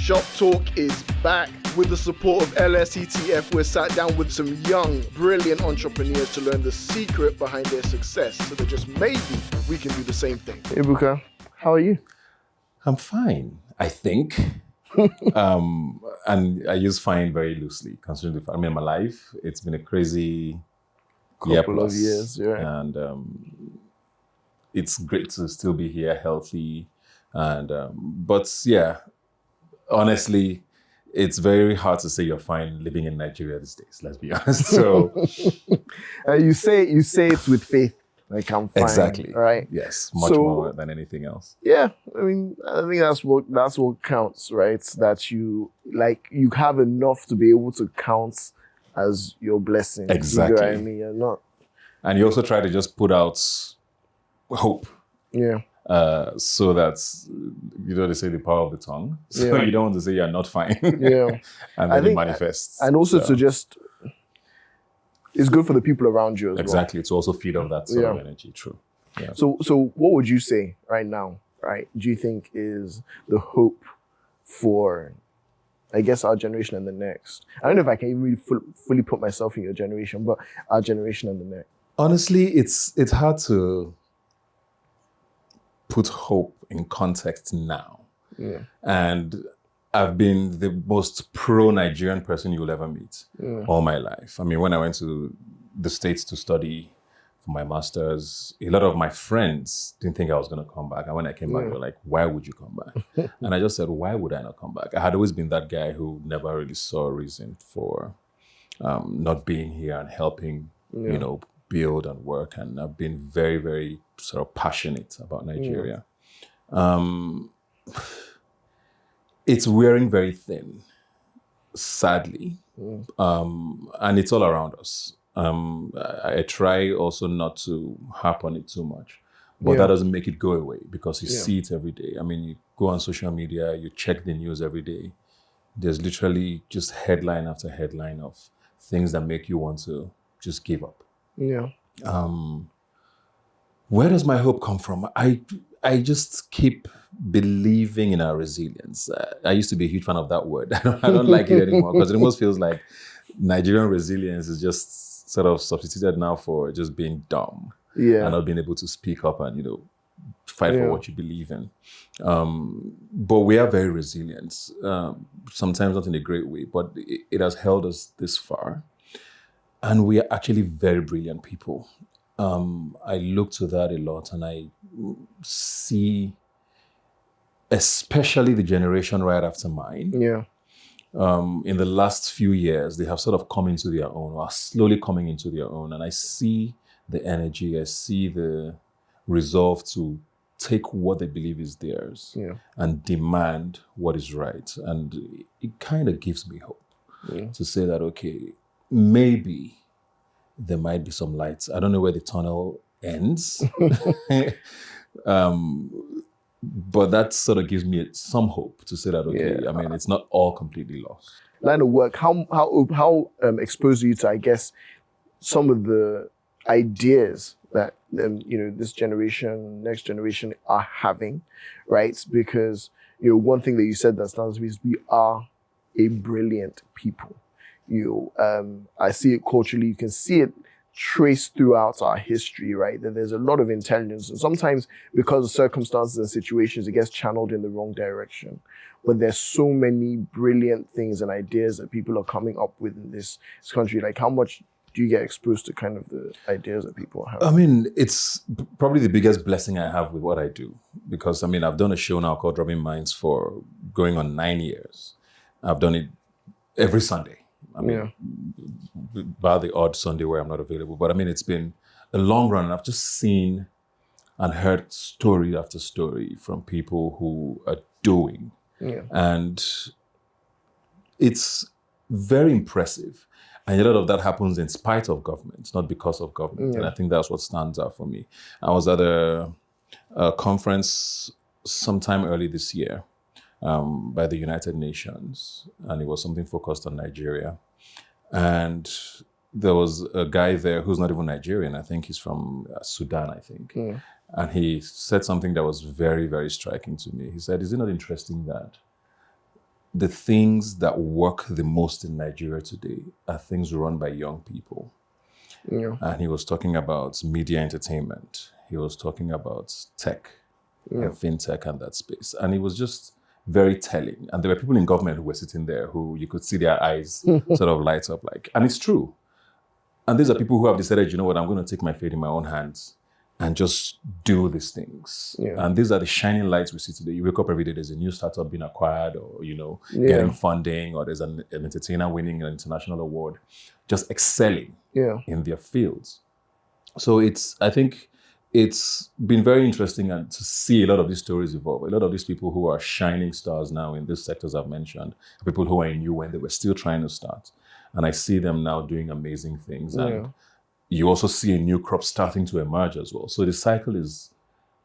Shop Talk is back. With the support of LSETF, we're sat down with some young, brilliant entrepreneurs to learn the secret behind their success so that just maybe we can do the same thing. Ebuka, how are you? I'm fine, I think. And I use fine very loosely, considering the fact, my life, it's been a crazy Couple of years, yeah. And it's great to still be here, healthy. And but yeah, honestly, it's very hard to say you're fine living in Nigeria these days, let's be honest. So you say it with faith, like I'm fine. Exactly. Right? Yes, much more than anything else. Yeah, I mean, I think that's what counts, right? That you have enough to be able to count as your blessing. Exactly. You know what I mean? You're not. And you also try to just put out hope. Yeah. So that, they say the power of the tongue. So you don't want to say you're not fine. Yeah. And then it manifests. And also to just, it's good for the people around you as well. Exactly. To also feed off that sort of energy. True. Yeah. So what would you say right now, right? Do you think is the hope for, I guess, our generation and the next? I don't know if I can really fully put myself in your generation, but our generation and the next. Honestly, it's hard to put hope in context now. Yeah. And I've been the most pro-Nigerian person you'll ever meet all my life. I mean, when I went to the States to study for my master's, a lot of my friends didn't think I was going to come back. And when I came back, they were like, why would you come back? And I just said, why would I not come back? I had always been that guy who never really saw a reason for not being here and helping, build and work. And I've been very, very sort of passionate about Nigeria. It's wearing very thin, sadly. And it's all around us. I try also not to harp on it too much, but that doesn't make it go away because you see it every day. I mean, you go on social media, you check the news every day. There's literally just headline after headline of things that make you want to just give up. Yeah. Where does my hope come from? I just keep believing in our resilience. I used to be a huge fan of that word. I don't like it anymore because it almost feels like Nigerian resilience is just sort of substituted now for just being dumb and not being able to speak up and, fight for what you believe in. But we are very resilient, sometimes not in a great way, but it has held us this far. And we are actually very brilliant people. I look to that a lot and I see, especially the generation right after mine. Yeah. In the last few years, they have sort of come into their own, or are slowly coming into their own. And I see the energy, I see the resolve to take what they believe is theirs and demand what is right. And it kind of gives me hope to say that, okay, maybe there might be some lights. I don't know where the tunnel ends. But that sort of gives me some hope to say that, okay, I mean, it's not all completely lost. Line of work, how exposed are you to, I guess, some of the ideas that, this generation, next generation are having, right? Because, one thing that you said that stands to me is we are a brilliant people. I see it culturally, you can see it traced throughout our history, right? That there's a lot of intelligence, and sometimes because of circumstances and situations, it gets channeled in the wrong direction. But there's so many brilliant things and ideas that people are coming up with in this country. Like, how much do you get exposed to kind of the ideas that people have? I mean, it's probably the biggest blessing I have with what I do. Because, I've done a show now called Dropping Minds for going on 9 years. I've done it every Sunday. By the odd Sunday where I'm not available. But it's been a long run. And I've just seen and heard story after story from people who are doing. Yeah. And it's very impressive. And a lot of that happens in spite of government, not because of government. And I think that's what stands out for me. I was at a conference sometime early this year by the United Nations, and it was something focused on Nigeria. And there was a guy there who's not even Nigerian. I think he's from Sudan, I think. Yeah. And he said something that was very, very striking to me. He said, is it not interesting that the things that work the most in Nigeria today are things run by young people. Yeah. And he was talking about media entertainment. He was talking about tech and fintech and that space. And it was just very telling. And there were people in government who were sitting there who you could see their eyes sort of light up like, and it's true. And these are people who have decided, you know what, I'm going to take my fate in my own hands and just do these things. Yeah. And these are the shining lights we see today. You wake up every day, there's a new startup being acquired or, getting funding, or there's an entertainer winning an international award, just excelling in their fields. So I think it's been very interesting to see a lot of these stories evolve. A lot of these people who are shining stars now in these sectors I've mentioned, people who I knew when they were still trying to start. And I see them now doing amazing things. And you also see a new crop starting to emerge as well. So the cycle is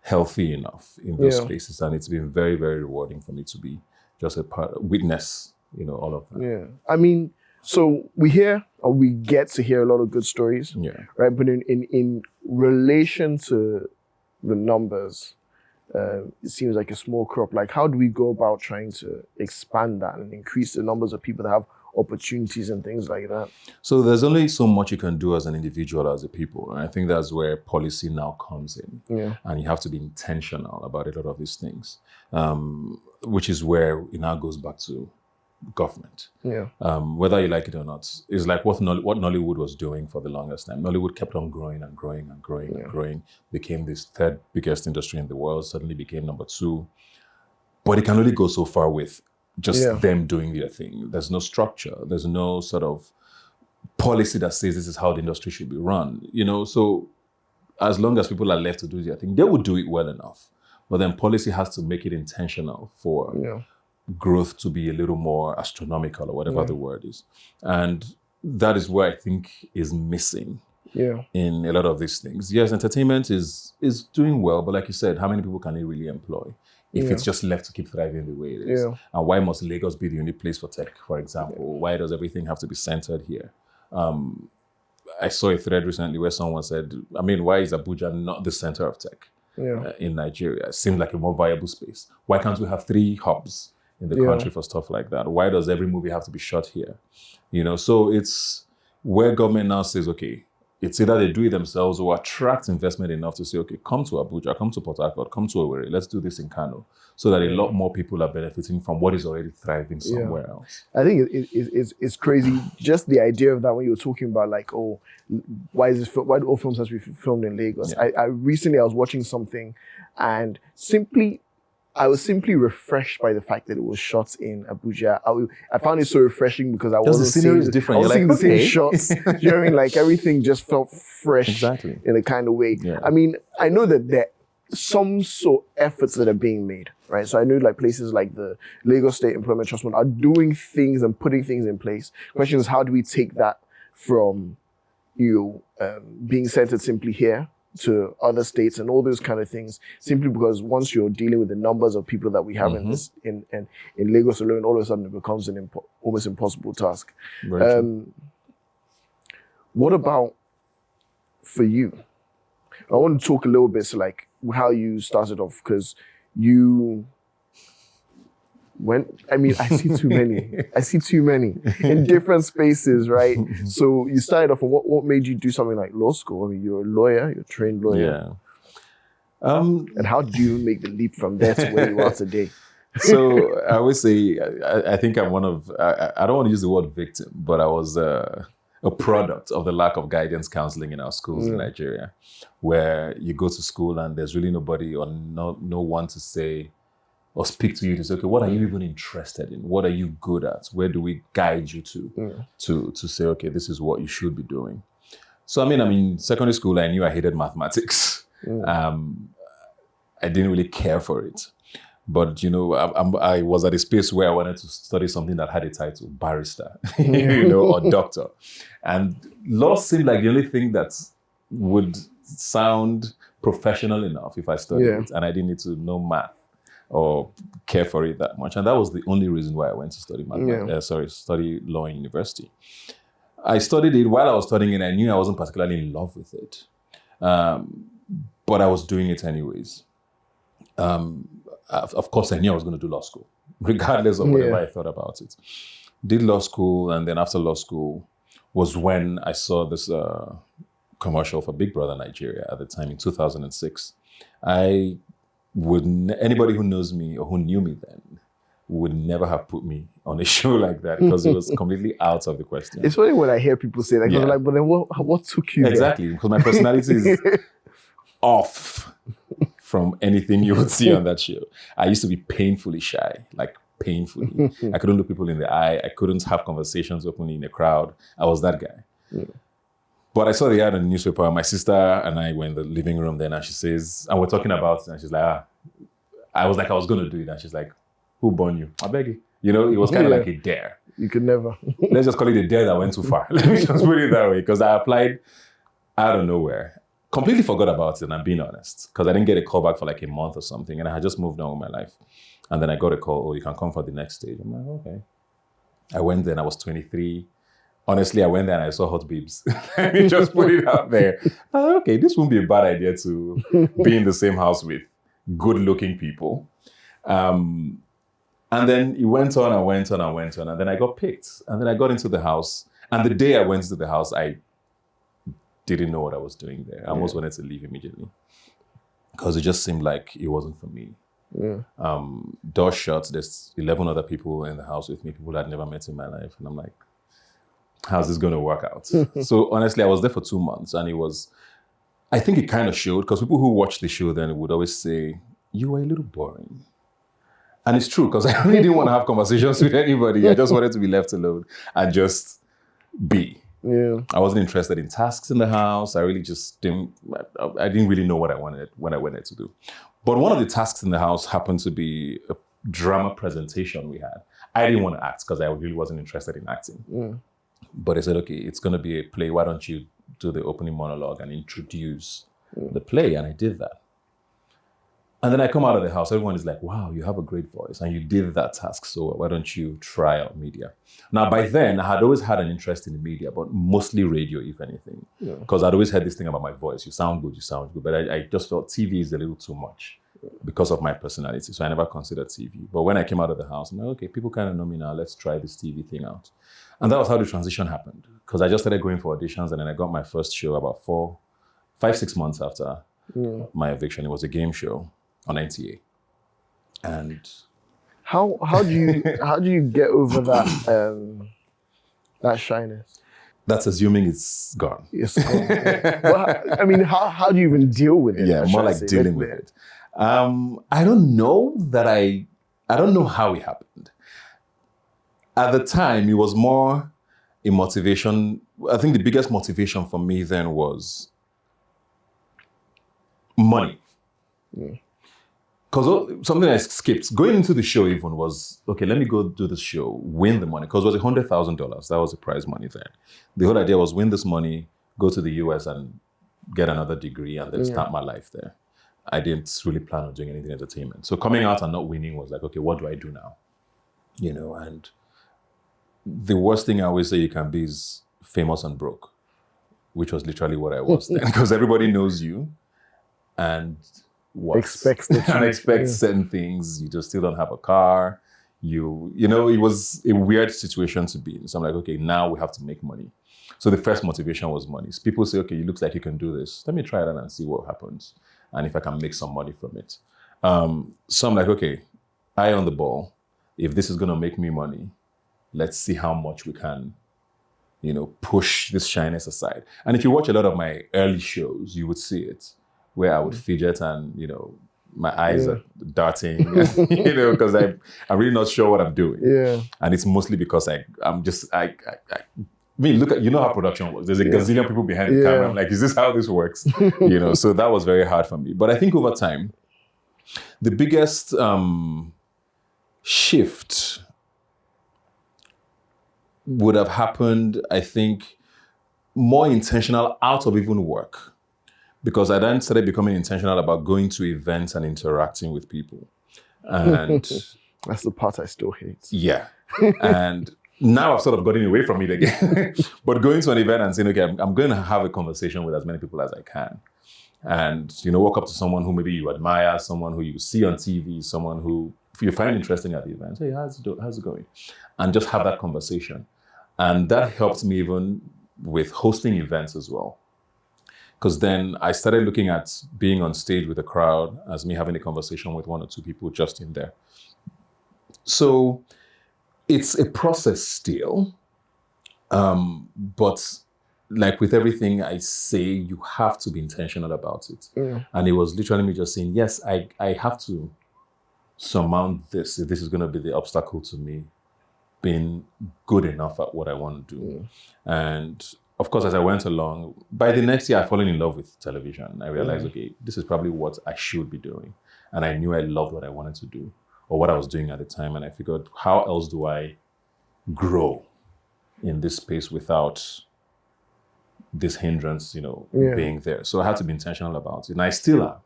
healthy enough in those spaces. And it's been very, very rewarding for me to be just witness, all of that. Yeah. I mean, so we get to hear a lot of good stories, right? But in relation to the numbers, it seems like a small crop. Like, how do we go about trying to expand that and increase the numbers of people that have opportunities and things like that? So there's only so much you can do as an individual, as a people. And I think that's where policy now comes in. Yeah. And you have to be intentional about a lot of these things, which is where it now goes back to government. Yeah. Whether you like it or not, it's like what Nollywood was doing for the longest time. Nollywood kept on growing and growing and growing and growing, became this third biggest industry in the world, suddenly became number 2. But it can only go so far with just them doing their thing. There's no structure. There's no sort of policy that says this is how the industry should be run. So as long as people are left to do their thing, they would do it well enough. But then policy has to make it intentional for growth to be a little more astronomical or whatever the word is. And that is where I think is missing in a lot of these things. Yes, entertainment is doing well, but like you said, how many people can it really employ if it's just left to keep thriving the way it is? And why must Lagos be the only place for tech, for example? Why does everything have to be centered here? I saw a thread recently where someone said, why is Abuja not the center of tech in Nigeria? It seems like a more viable space. Why can't we have 3 hubs in the country for stuff like that? Why does every movie have to be shot here? So it's where government now says, okay, it's either they do it themselves or attract investment enough to say, okay, come to Abuja, come to Port Harcourt, come to Owerri, let's do this in Kano, so that a lot more people are benefiting from what is already thriving somewhere else. I think it's crazy, just the idea of that when you were talking about like, why do all films have to be filmed in Lagos? I recently was watching something and I was simply refreshed by the fact that it was shot in Abuja. I found it so refreshing because I wasn't the scenery is different. I was seeing the same shots. Like everything just felt fresh in a kind of way. Yeah. I know that there are some sort of efforts that are being made, right? So I know like places like the Lagos State Employment Trust Fund are doing things and putting things in place. Question is, how do we take that from being centered simply here to other states and all those kind of things, simply because once you're dealing with the numbers of people that we have in Lagos alone, all of a sudden it becomes an almost impossible task. What about for you? I want to talk a little bit, so like how you started off, because I see too many. I see too many in different spaces, right? So you started off, and what made you do something like law school? You're a lawyer, you're a trained lawyer. Yeah. And how did you make the leap from there to where you are today? So I always say, I think I'm one of, I don't want to use the word victim, but I was a product of the lack of guidance counseling in our schools in Nigeria, where you go to school and there's really nobody or no one to say, or speak to you to say, okay, what are you even interested in? What are you good at? Where do we guide you to say, okay, this is what you should be doing? So, secondary school, I knew I hated mathematics. I didn't really care for it. But, I was at a space where I wanted to study something that had a title, barrister, or doctor. And law seemed like the only thing that would sound professional enough if I studied it. And I didn't need to know math or care for it that much. And that was the only reason why I went to study study law in university. I studied it. While I was studying it, I knew I wasn't particularly in love with it. But I was doing it anyways. Of course, I knew I was going to do law school, regardless of whatever I thought about it. Did law school, and then after law school was when I saw this commercial for Big Brother Nigeria at the time in 2006. Anybody who knows me or who knew me then would never have put me on a show like that because it was completely out of the question. It's funny when I hear people say that, because I'm like, but then what took you exactly, there? Because my personality is off from anything you would see on that show. I used to be painfully shy, like painfully. I couldn't look people in the eye. I couldn't have conversations openly in a crowd. I was that guy. Yeah. But I saw the ad in the newspaper. My sister and I were in the living room then, and she says, and we're talking about it, and she's like, I was like, I was going to do it. And she's like, who born you? I beg you. You know, it was kind of like a dare. You could never. Let's just call it a dare that went too far. Let me just put it that way. Because I applied out of nowhere. Completely forgot about it, and I'm being honest. Because I didn't get a call back for like a month or something. And I had just moved on with my life. And then I got a call, you can come for the next stage. I'm like, okay. I went there and I was 23. Honestly, I went there and I saw hot babes. Let me just put it out there. Okay, this wouldn't be a bad idea to be in the same house with good-looking people. And then it went on and went on and went on. And then I got picked. And then I got into the house. And the day I went to the house, I didn't know what I was doing there. I almost wanted to leave immediately. Because it just seemed like it wasn't for me. Yeah. Door shut. There's 11 other people in the house with me, people I'd never met in my life. And I'm like, how's this going to work out? So honestly, I was there for 2 months, and I think it kind of showed, because people who watched the show then would always say, you were a little boring. And it's true, because I really didn't want to have conversations with anybody. I just wanted to be left alone and just be. Yeah. I wasn't interested in tasks in the house. I really just didn't really know what I wanted when I went there to do. But one of the tasks in the house happened to be a drama presentation we had. I didn't want to act because I really wasn't interested in acting. Yeah. But I said, okay, it's going to be a play. Why don't you do the opening monologue and introduce the play? And I did that. And then I come out of the house. Everyone is like, wow, you have a great voice. And you did that task. So why don't you try out media? Now, by then, I had always had an interest in the media, but mostly radio, if anything. Because I'd always heard this thing about my voice. You sound good. But I just felt TV is a little too much because of my personality. So I never considered TV. But when I came out of the house, I'm like, okay, people kind of know me now. Let's try this TV thing out. And that was how the transition happened. Because I just started going for auditions, and then I got my first show about 5-6 months after my eviction. It was a game show on NTA. And how do you get over that shyness? That's assuming it's gone. It's gone. Well, I mean, how do you even deal with it? Yeah, more like dealing with it. I don't know how it happened. At the time, it was more a motivation. I think the biggest motivation for me then was money. Because something I skipped, going into the show even was, okay, let me go do this show, win the money. Because it was $100,000. That was the prize money then. The whole idea was win this money, go to the US and get another degree, and then start my life there. I didn't really plan on doing anything entertainment. So coming out and not winning was like, okay, what do I do now? And the worst thing I always say you can be is famous and broke, which was literally what I was then. Because everybody knows you and expects certain things. You just still don't have a car. It was a weird situation to be in. So I'm like, okay, now we have to make money. So the first motivation was money. So people say, okay, it looks like you can do this. Let me try that and see what happens. And if I can make some money from it. So I'm like, okay, eye on the ball. If this is going to make me money, let's see how much we can, push this shyness aside. And if you watch a lot of my early shows, you would see it, where I would fidget and, my eyes are darting, because I'm really not sure what I'm doing. Yeah. And it's mostly because look at, how production works. There's a gazillion people behind the camera. I'm like, is this how this works? So that was very hard for me. But I think over time, the biggest shift would have happened, I think, more intentional out of even work. Because I then started becoming intentional about going to events and interacting with people. And that's the part I still hate. Yeah. And now I've sort of gotten away from it again. But going to an event and saying, okay, I'm going to have a conversation with as many people as I can. and walk up to someone who maybe you admire, someone who you see on TV, someone who you find interesting at the event. Hey, how's it going? And just have that conversation. And that helped me even with hosting events as well. Because then I started looking at being on stage with a crowd as me having a conversation with one or two people just in there. So it's a process still. But like with everything I say, you have to be intentional about it. Yeah. And it was literally me just saying, yes, I have to surmount this. If this is going to be the obstacle to me being good enough at what I want to do. And of course, as I went along, by the next year, I fallen in love with television. I realized, okay, this is probably what I should be doing. And I knew I loved what I wanted to do or what I was doing at the time. And I figured, how else do I grow in this space without this hindrance, being there? So I had to be intentional about it. And I still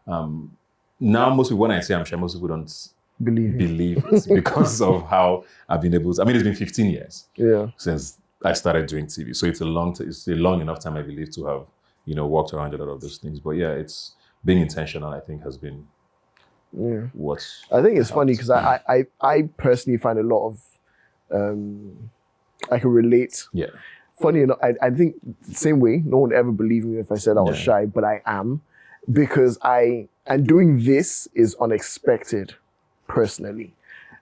am. Now, most people, when I say I'm shy, most people don't believe it because of how I've been able to. I mean, it's been 15 years since I started doing TV. So it's a long enough time, I believe, to have, walked around a lot of those things. But yeah, it's being intentional, I think, has been what's I think it's funny because I personally find a lot of I can relate. Yeah. Funny enough, I think the same way, no one ever believed me if I said I was shy, but I am, because and doing this is unexpected personally.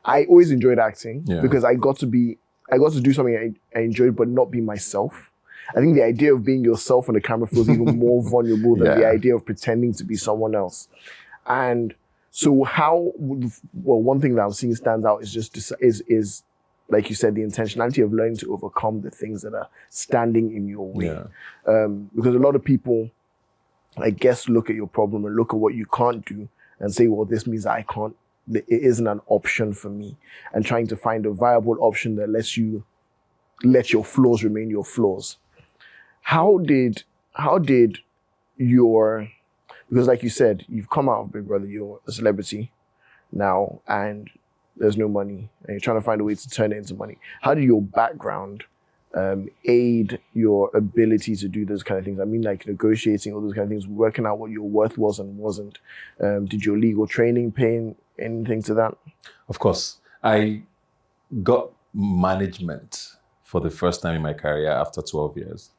I always enjoyed acting because I got to do something I enjoyed, but not be myself. I think the idea of being yourself on the camera feels even more vulnerable than the idea of pretending to be someone else. And so one thing that I'm seeing stands out is just is like you said, the intentionality of learning to overcome the things that are standing in your way. Because a lot of people, I guess, look at your problem and look at what you can't do and say, well, this means I can't, it isn't an option for me. And trying to find a viable option that lets you let your flaws remain your flaws. How did your, because like you said, you've come out of Big Brother, you're a celebrity now, and there's no money, and you're trying to find a way to turn it into money. How did your background aid your ability to do those kind of things? I mean, like negotiating, all those kind of things, working out what your worth was and wasn't. Did your legal training pay anything to that? Of course. I got management for the first time in my career after 12 years.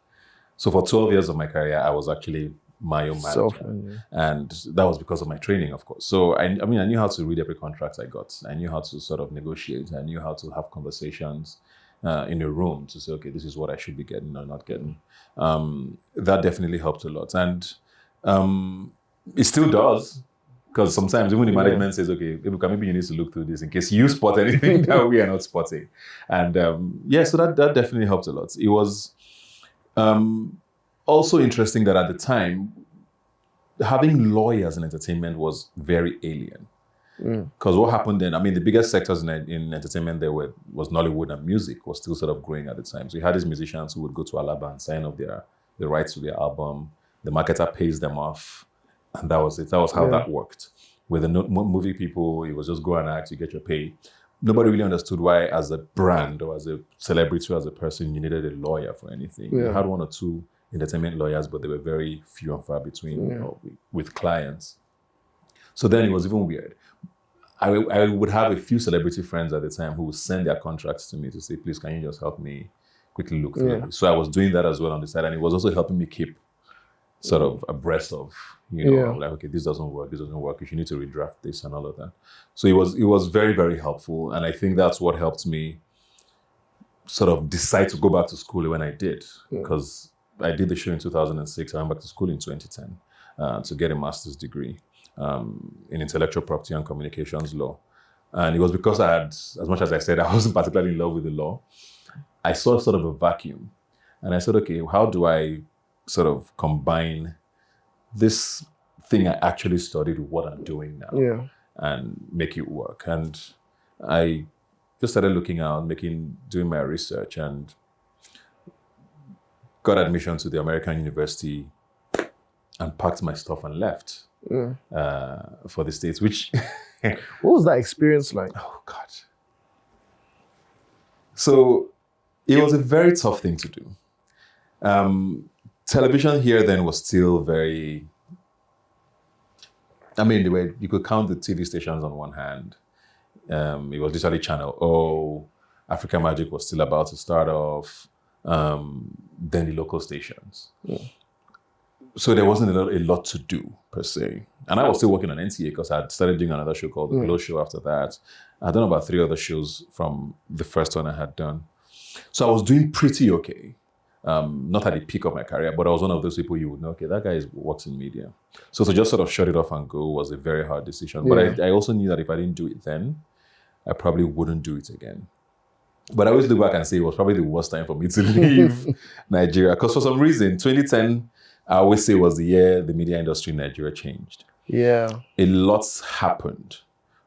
So for 12 years of my career, I was actually my own manager. And that was because of my training, of course. So I knew how to read every contract I got. I knew how to sort of negotiate. I knew how to have conversations in a room to say, okay, this is what I should be getting or not getting. That definitely helped a lot. And it still does, because sometimes even the management says, okay, Ebuka, maybe you need to look through this in case you spot anything that we are not spotting. And so that definitely helped a lot. It was also interesting that at the time, having lawyers in entertainment was very alien. Because what happened then, I mean, the biggest sectors in entertainment there was Nollywood, and music was still sort of growing at the time. So you had these musicians who would go to Alaba and sign up the rights to their album. The marketer pays them off. And that was it. That was how that worked. With the movie people, it was just go and act, you get your pay. Nobody really understood why, as a brand or as a celebrity or as a person, you needed a lawyer for anything. You had one or two entertainment lawyers, but they were very few and far between with clients. So then it was even weird. I would have a few celebrity friends at the time who would send their contracts to me to say, please, can you just help me quickly look through it? So I was doing that as well on the side, and it was also helping me keep sort of abreast of, like, okay, this doesn't work, if you need to redraft this and all of that. So it was very, very helpful. And I think that's what helped me sort of decide to go back to school when I did, because I did the show in 2006. I went back to school in 2010 to get a master's degree in intellectual property and communications law. And it was because I had, as much as I said I wasn't particularly in love with the law, I saw sort of a vacuum. And I said, okay, how do I sort of combine this thing I actually studied with what I'm doing now and make it work? And I just started looking out, doing my research, and got admission to the American University and packed my stuff and left for the States, which... What was that experience like? Oh, God. So it was a very tough thing to do. Television here then was still very I mean, you could count the TV stations on one hand. It was literally Channel O. Africa Magic was still about to start off. Then the local stations. Yeah. So there wasn't a lot to do per se. And I was still working on NTA because I had started doing another show called The Glow Show after that. I'd done about 3 other shows from the first one I had done. So I was doing pretty okay. Not at the peak of my career, but I was one of those people you would know, okay, that guy works in media. So to just sort of shut it off and go was a very hard decision. But I also knew that if I didn't do it then, I probably wouldn't do it again. But I always look back and say it was probably the worst time for me to leave Nigeria. Because for some reason, 2010, I always say was the year the media industry in Nigeria changed. Yeah. A lot's happened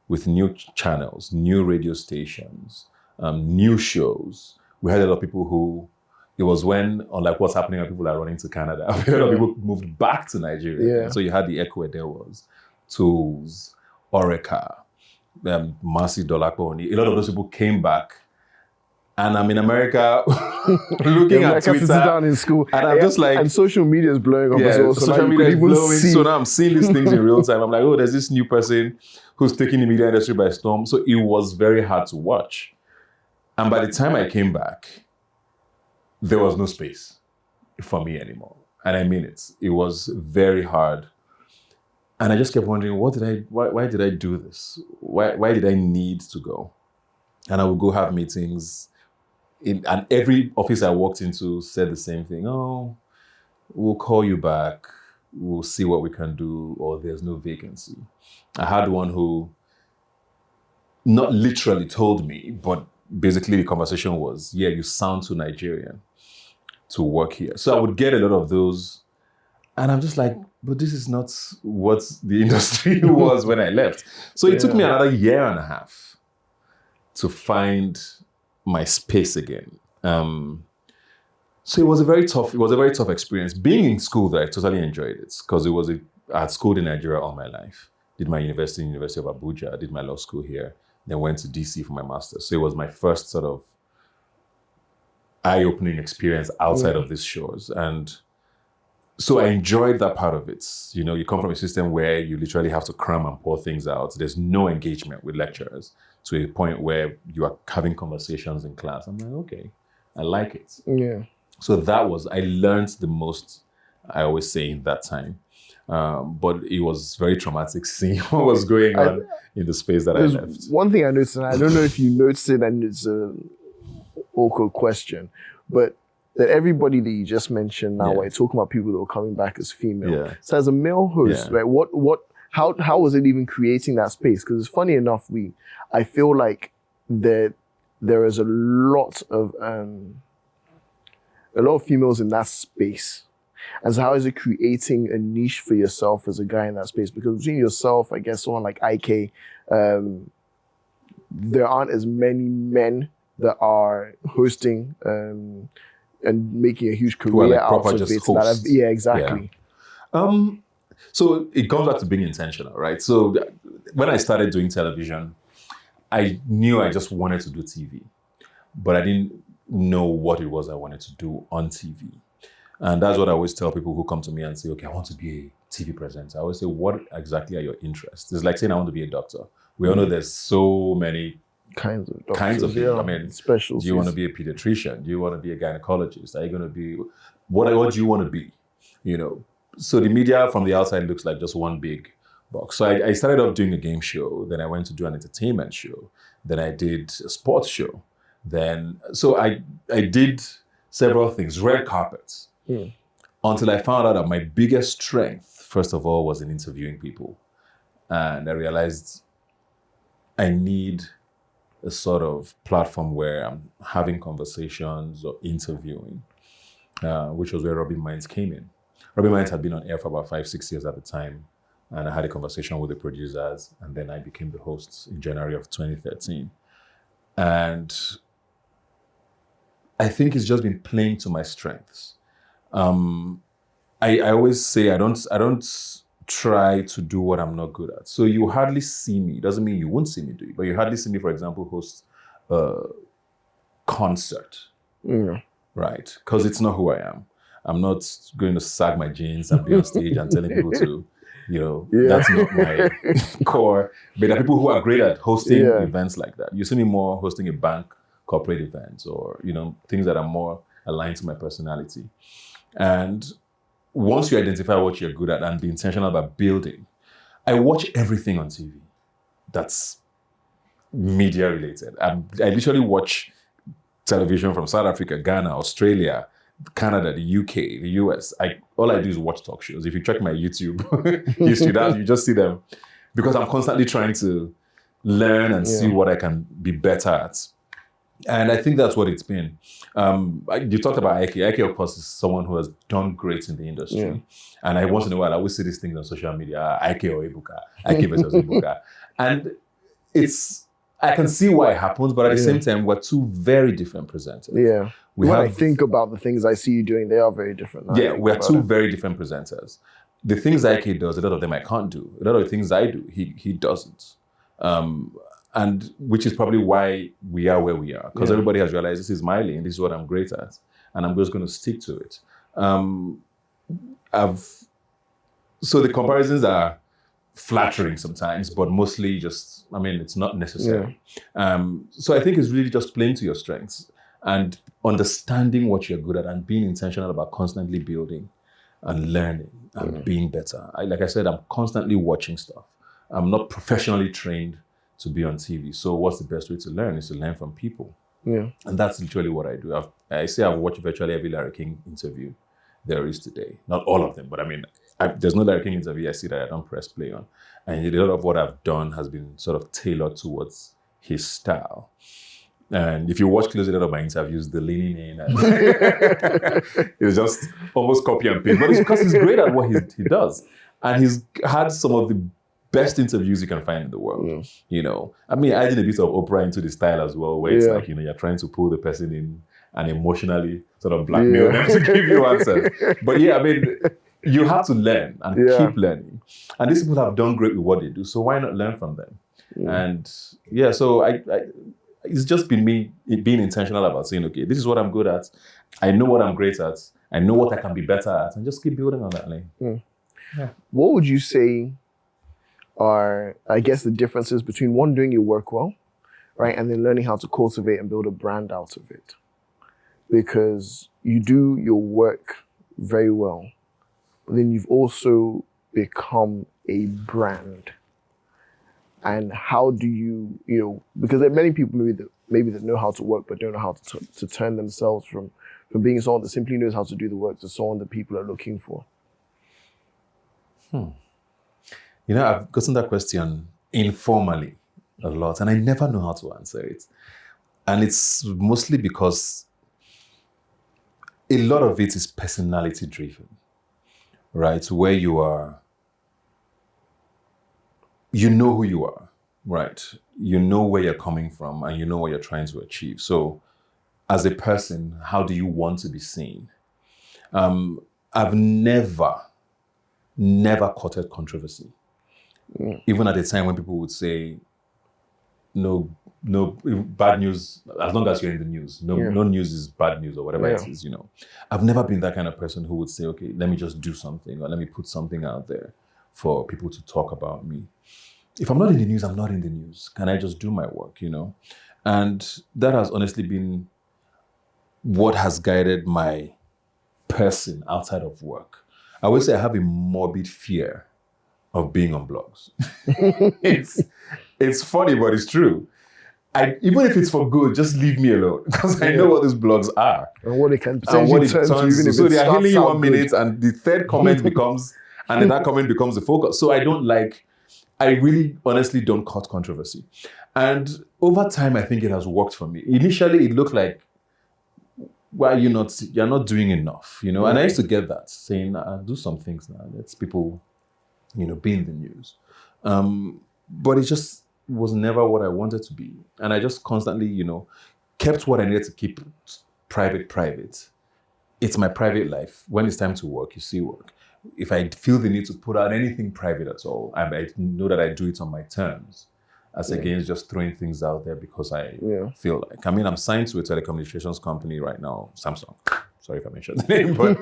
with new channels, new radio stations, new shows. We had a lot of people who, it was when, unlike what's happening when people are running to Canada, a lot of people moved back to Nigeria. Yeah. So you had the echo there was Tools, Orica, Mercy Dolakoni. A lot of those people came back. And I'm in America looking at Twitter. Sit down in school. And I'm just like... And social media is blowing up as well. So social media is blowing. So now I'm seeing these things in real time. I'm like, oh, there's this new person who's taking the media industry by storm. So it was very hard to watch. And by the time I came back, there was no space for me anymore. And I mean it. It was very hard. And I just kept wondering, why did I do this? Why did I need to go? And I would go have meetings. And every office I walked into said the same thing. Oh, we'll call you back. We'll see what we can do, or there's no vacancy. I had one who not literally told me, but basically the conversation was, yeah, you sound too Nigerian to work here. So I would get a lot of those. And I'm just like, but this is not what the industry was when I left. So it took me another 1.5 years to find my space again. So it was a very tough experience. Being in school there, I totally enjoyed it because I had schooled in Nigeria all my life. Did my university in University of Abuja, did my law school here, then went to DC for my master's. So it was my first sort of eye-opening experience outside of these shores. And so I enjoyed that part of it. You know, you come from a system where you literally have to cram and pour things out. There's no engagement with lecturers to a point where you are having conversations in class. I'm like, okay, I like it. Yeah. So I learned the most, I always say, in that time. But it was very traumatic seeing what was going on in the space that I left. One thing I noticed, and I don't know if you noticed it, and it's an awkward question, but that everybody that you just mentioned now, we're talking about people that were coming back as female. Yeah. So as a male host, right, how was it even creating that space? Because it's funny enough, I feel like there is a lot of females in that space. And so how is it creating a niche for yourself as a guy in that space? Because between yourself, I guess someone like IK, there aren't as many men that are hosting and making a huge career out of it. Yeah, exactly. Yeah. So it comes back to being intentional, right? So when I started doing television, I knew I just wanted to do TV, but I didn't know what it was I wanted to do on TV. And that's what I always tell people who come to me and say, okay, I want to be a TV presenter. I always say, what exactly are your interests? It's like saying I want to be a doctor. We all know there's so many kinds of people. I mean, special. Do you want to be a pediatrician? Do you want to be a gynecologist? Are you going to be, what do you want to be? You know, so the media from the outside looks like just one big box. So I started off doing a game show. Then I went to do an entertainment show. Then I did a sports show. So I did several things, red carpets, until I found out that my biggest strength, first of all, was in interviewing people. And I realized I need a sort of platform where I'm having conversations or interviewing, which was where Robin Minds came in. Robin Minds had been on air for about 5-6 years at the time. And I had a conversation with the producers, and then I became the host in January of 2013. And I think it's just been playing to my strengths. I always say I don't try to do what I'm not good at. So you hardly see me. It doesn't mean you won't see me do it, but you hardly see me, for example, host a concert, right? Because it's not who I am. I'm not going to sag my jeans and be on stage and telling people to That's not my core. But there are people who are great at hosting events like that. You see me more hosting a bank corporate events or, things that are more aligned to my personality. And once you identify what you're good at and be intentional about building, I watch everything on TV that's media related. I literally watch television from South Africa, Ghana, Australia, Canada, the UK, the US. All I do is watch talk shows. If you check my YouTube history, you just see them because I'm constantly trying to learn and see what I can be better at. And I think that's what it's been. You talked about Ike. Ike, of course, is someone who has done great in the industry. Yeah. And I once in a while, I always see these things on social media, Ike or Ebuka, Ike versus Ebuka. And I can see why it happens, but at the same time, we're two very different presenters. Yeah. When I think about the things I see you doing, they are very different. We're two very different presenters. The things Ike does, a lot of them I can't do. A lot of the things I do, he doesn't. And which is probably why we are where we are, because everybody has realized this is my lane, this is what I'm great at, and I'm just going to stick to it. So the comparisons are flattering sometimes, but mostly just, it's not necessary. So I think it's really just playing to your strengths and understanding what you're good at and being intentional about constantly building and learning and being better. Like I said, I'm constantly watching stuff. I'm not professionally trained to be on TV. So what's the best way to learn is to learn from people. Yeah. And that's literally what I do. I've watched virtually every Larry King interview there is today. Not all of them, but there's no Larry King interview I see that I don't press play on. And a lot of what I've done has been sort of tailored towards his style. And if you watch closely a lot of my interviews, the leaning in, it's just almost copy and paste. But it's because he's great at what he does. And he's had some of the best interviews you can find in the world. I did a bit of Oprah into the style as well, where it's like, you're trying to pull the person in and emotionally sort of blackmail them to give you answers. But you have to learn and keep learning. And these people have done great with what they do, so why not learn from them? And so it's just been me being intentional about saying, okay, this is what I'm good at. I know what I'm great at. I know what I can be better at, and just keep building on that lane. Yeah. What would you say are, I guess, the differences between one, doing your work well, right, and then learning how to cultivate and build a brand out of it? Because you do your work very well, but then you've also become a brand. And how do you, because there are many people maybe that know how to work, but don't know how to turn themselves from being someone that simply knows how to do the work to someone that people are looking for. I've gotten that question informally a lot, and I never know how to answer it. And it's mostly because a lot of it is personality driven, right? Where you are, you know who you are, right? You know where you're coming from and you know what you're trying to achieve. So as a person, how do you want to be seen? I've never courted controversy. Even at a time when people would say, no, bad news, as long as you're in the news. No news is bad news or whatever it is, I've never been that kind of person who would say, okay, let me just do something or let me put something out there for people to talk about me. If I'm not in the news, I'm not in the news. Can I just do my work, And that has honestly been what has guided my person outside of work. I would say I have a morbid fear of being on blogs. It's funny, but it's true. Even if it's for good, just leave me alone because I know what these blogs are and what it can potentially turn to. Even if so they are healing you 1 minute, and the third comment becomes, and then that comment becomes the focus. So I really honestly don't court controversy, and over time I think it has worked for me. Initially, it looked like, why you're not doing enough, And I used to get that saying, do some things now. Let's people, be in the news. But it just was never what I wanted to be. And I just constantly, kept what I needed to keep private. It's my private life. When it's time to work, you see work. If I feel the need to put out anything private at all, I know that I do it on my terms, as against just throwing things out there because I feel like. I'm signed to a telecommunications company right now, Samsung. Sorry if I mentioned the name, but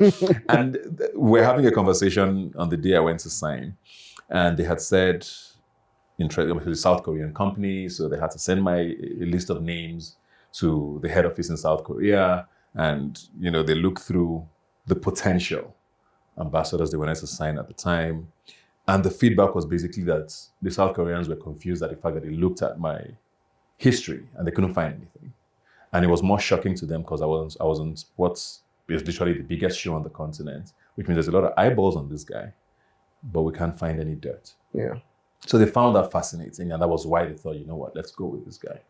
and we're having a conversation on the day I went to sign. And they had said, to the South Korean company, so they had to send a list of names to the head office in South Korea. And, they looked through the potential ambassadors they wanted to sign at the time. And the feedback was basically that the South Koreans were confused at the fact that they looked at my history and they couldn't find anything. And it was more shocking to them because I was on what's literally the biggest show on the continent, which means there's a lot of eyeballs on this guy, but we can't find any dirt. Yeah. So they found that fascinating, and that was why they thought, you know what, let's go with this guy.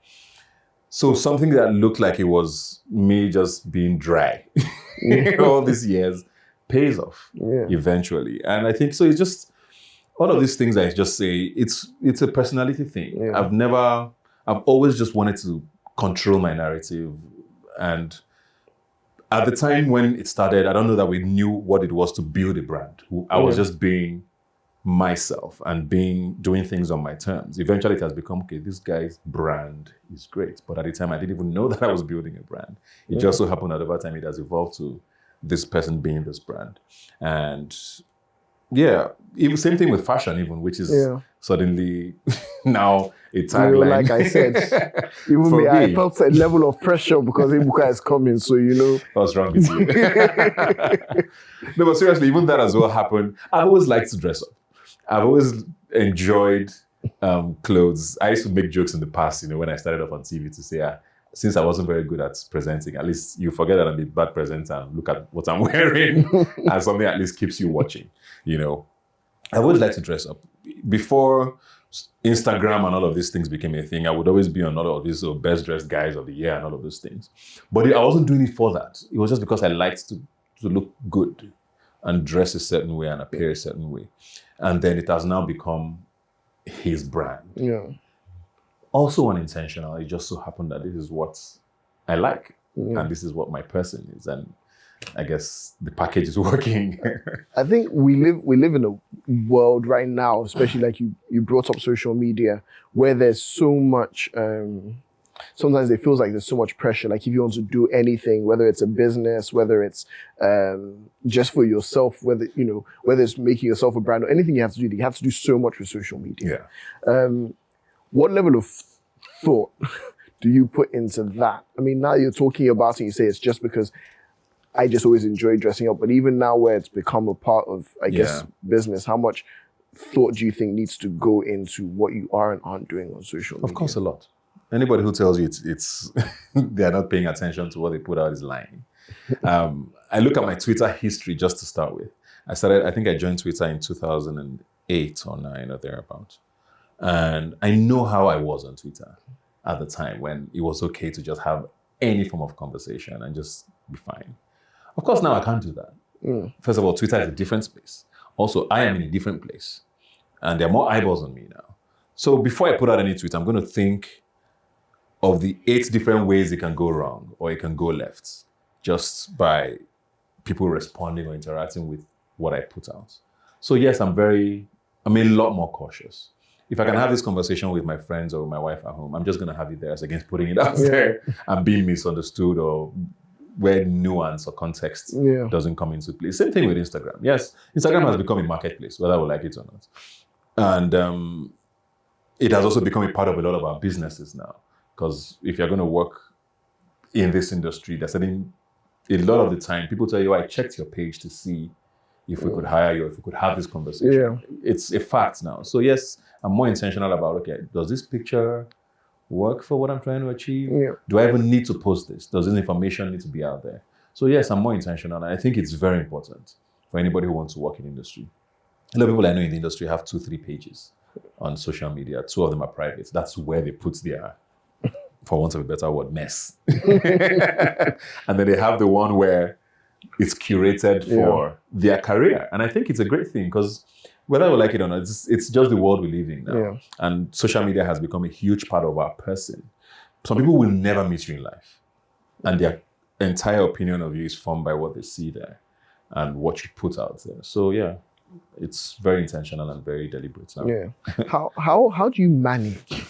So something that looked like it was me just being dry all these years pays off eventually. And I think so. It's just all of these things I just say. It's a personality thing. Yeah. I've always just wanted to control my narrative, and at the time when it started, I don't know that we knew what it was to build a brand. I was just being myself and doing things on my terms. Eventually it has become, okay, this guy's brand is great. But at the time I didn't even know that I was building a brand. It just so happened that over time it has evolved to this person being this brand. And even same thing with fashion even, which is suddenly now a tagline. Like I said, even me, I felt a level of pressure because Ebuka is coming, so What's wrong with you? No, but seriously, even that as well happened. I've always liked to dress up. I've always enjoyed clothes. I used to make jokes in the past, when I started off on TV to say, since I wasn't very good at presenting, at least you forget that I'm a bad presenter and look at what I'm wearing and something at least keeps you watching, I've always liked to dress up. Before Instagram and all of these things became a thing, I would always be on all of these best dressed guys of the year and all of those things. But I wasn't doing it for that. It was just because I liked to look good and dress a certain way and appear a certain way. And then it has now become his brand. Yeah. Also unintentional. It just so happened that this is what I like. And this is what my person is. And I guess the package is working. I think we live in a world right now, especially like you brought up social media, where there's so much, sometimes it feels like there's so much pressure. Like if you want to do anything, whether it's a business, whether it's just for yourself, whether it's making yourself a brand or anything you have to do so much with social media. Yeah. What level of thought do you put into that? I mean, now you're talking about it, you say it's just because I just always enjoy dressing up, but even now where it's become a part of, I guess, business, how much thought do you think needs to go into what you are and aren't doing on social media? Of course, a lot. Anybody who tells you it's they're not paying attention to what they put out is lying. I look at my Twitter history just to start with. I think I joined Twitter in 2008 or 9 or thereabout. And I know how I was on Twitter at the time when it was okay to just have any form of conversation and just be fine. Of course, now I can't do that. First of all, Twitter is a different space. Also, I am in a different place. And there are more eyeballs on me now. So before I put out any tweet, I'm going to think of the 8 different ways it can go wrong or it can go left just by people responding or interacting with what I put out. So yes, I'm a lot more cautious. If I can have this conversation with my friends or with my wife at home, I'm just going to have it there as against putting it out there and being misunderstood or where nuance or context doesn't come into play. Same thing with Instagram. Yes, Instagram has become a marketplace, whether we like it or not. And it has also become a part of a lot of our businesses now. Because if you're going to work in this industry, a lot of the time, people tell you, I checked your page to see if we could hire you, if we could have this conversation. Yeah. It's a fact now. So yes, I'm more intentional about, okay, does this picture work for what I'm trying to achieve? Yeah. Do I even need to post this? Does this information need to be out there? So yes, I'm more intentional. And I think it's very important for anybody who wants to work in industry. A lot of people I know in the industry have 2-3 pages on social media. 2 of them are private. That's where they put their, for want of a better word, mess. And then they have the one where it's curated for their career. And I think it's a great thing because whether we like it or not, it's just the world we live in now. Yeah. And social media has become a huge part of our person. Some people will never meet you in life. And their entire opinion of you is formed by what they see there and what you put out there. So yeah, it's very intentional and very deliberate now. Yeah. How do you manage?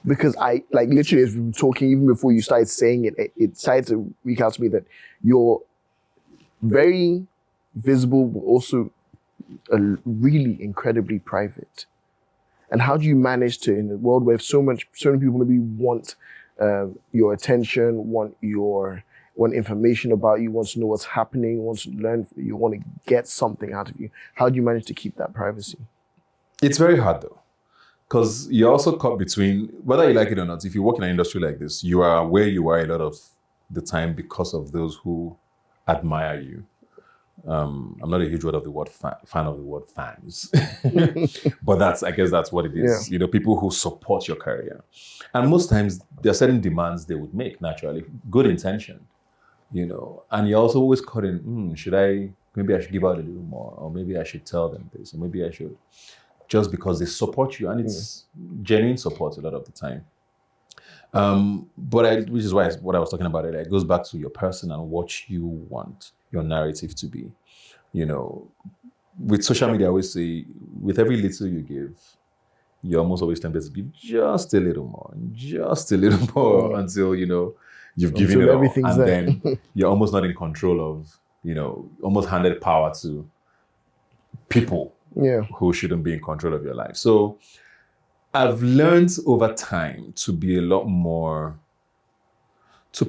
Because I, like, literally, as we've been talking, even before you started saying it, it started to reach out to me that you're very visible, but also really incredibly private. And how do you manage to, in a world where so many people maybe want your attention, want information about you, wants to know what's happening, wants to learn, you want to get something out of you. How do you manage to keep that privacy? It's very hard though, because you're also caught between, whether you like it or not, if you work in an industry like this, you are where you are a lot of the time because of those who admire you. I'm not a huge fan of the word fans, but I guess that's what it is. Yeah. People who support your career. And most times there are certain demands they would make naturally, good intention, and you're also always caught in, maybe I should give out a little more, or maybe I should tell them this, or maybe I should, just because they support you, and it's genuine support a lot of the time. Which is why what I was talking about earlier, it goes back to your person and what you want your narrative to be. With social media, I always say, with every little you give, you're almost always tempted to give just a little more until, you've given it all. And then you're almost not in control of, almost handed power to people who shouldn't be in control of your life. So I've learned over time to be to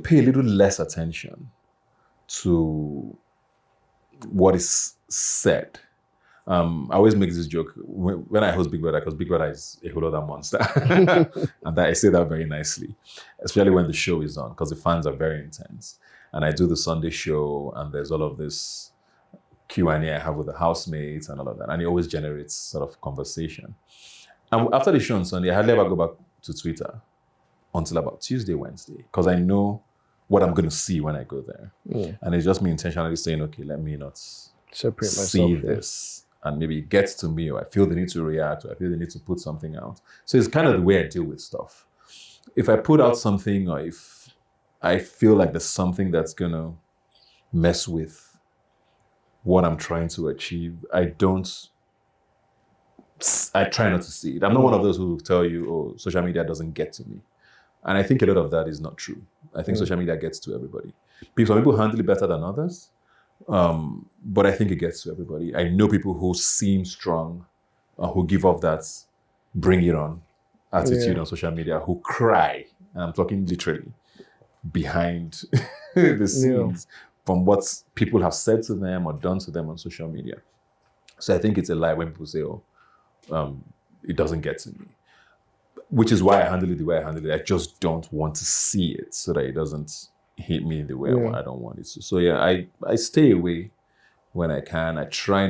pay a little less attention to what is said. I always make this joke when I host Big Brother, because Big Brother is a whole other monster. And I say that very nicely, especially when the show is on, because the fans are very intense. And I do the Sunday show, and there's all of this Q&A I have with the housemates and all of that. And it always generates sort of conversation. And after the show on Sunday, I hardly ever go back to Twitter until about Tuesday, Wednesday, because I know what I'm going to see when I go there. And it's just me intentionally saying, okay, let me not separate see this. And maybe it gets to me, or I feel the need to react, or I feel the need to put something out. So it's kind of the way I deal with stuff. If I put out something, or if I feel like there's something that's going to mess with what I'm trying to achieve, I try not to see it. I'm not one of those who will tell you, oh, social media doesn't get to me. And I think a lot of that is not true. I think social media gets to everybody. Some people handle it better than others, but I think it gets to everybody. I know people who seem strong, who give off that bring it on attitude on social media, who cry, and I'm talking literally, behind the scenes from what people have said to them or done to them on social media. So I think it's a lie when people say, oh, it doesn't get to me. Which is why I handle it the way I handle it. I just don't want to see it, so that it doesn't hit me in the way I don't want it to. So I stay away when I can. I don't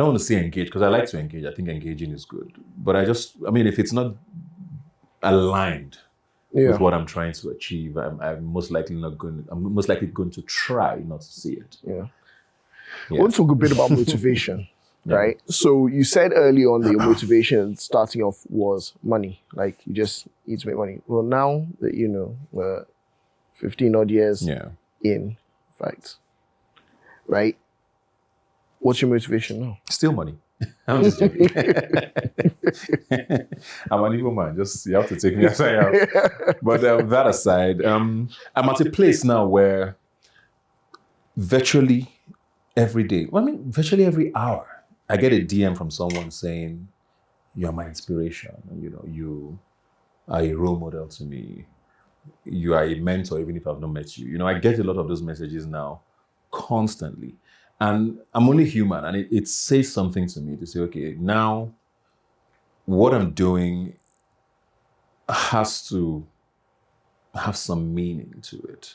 want to say engage, because I like to engage. I think engaging is good. But if it's not aligned with what I'm trying to achieve, I'm most likely going to try not to see it. I want to talk a bit about motivation. Right. So you said early on that your motivation starting off was money. Like, you just need to make money. Well, now that we're 15 odd years in fact, right? What's your motivation now? Still money. I'm just joking. I'm an evil man. You have to take me as I am. But that aside, I'm at a place now where virtually every day, virtually every hour, I get a DM from someone saying, you're my inspiration. You are a role model to me. You are a mentor, even if I've not met you. I get a lot of those messages now constantly. And I'm only human, and it says something to me to say, okay, now what I'm doing has to have some meaning to it,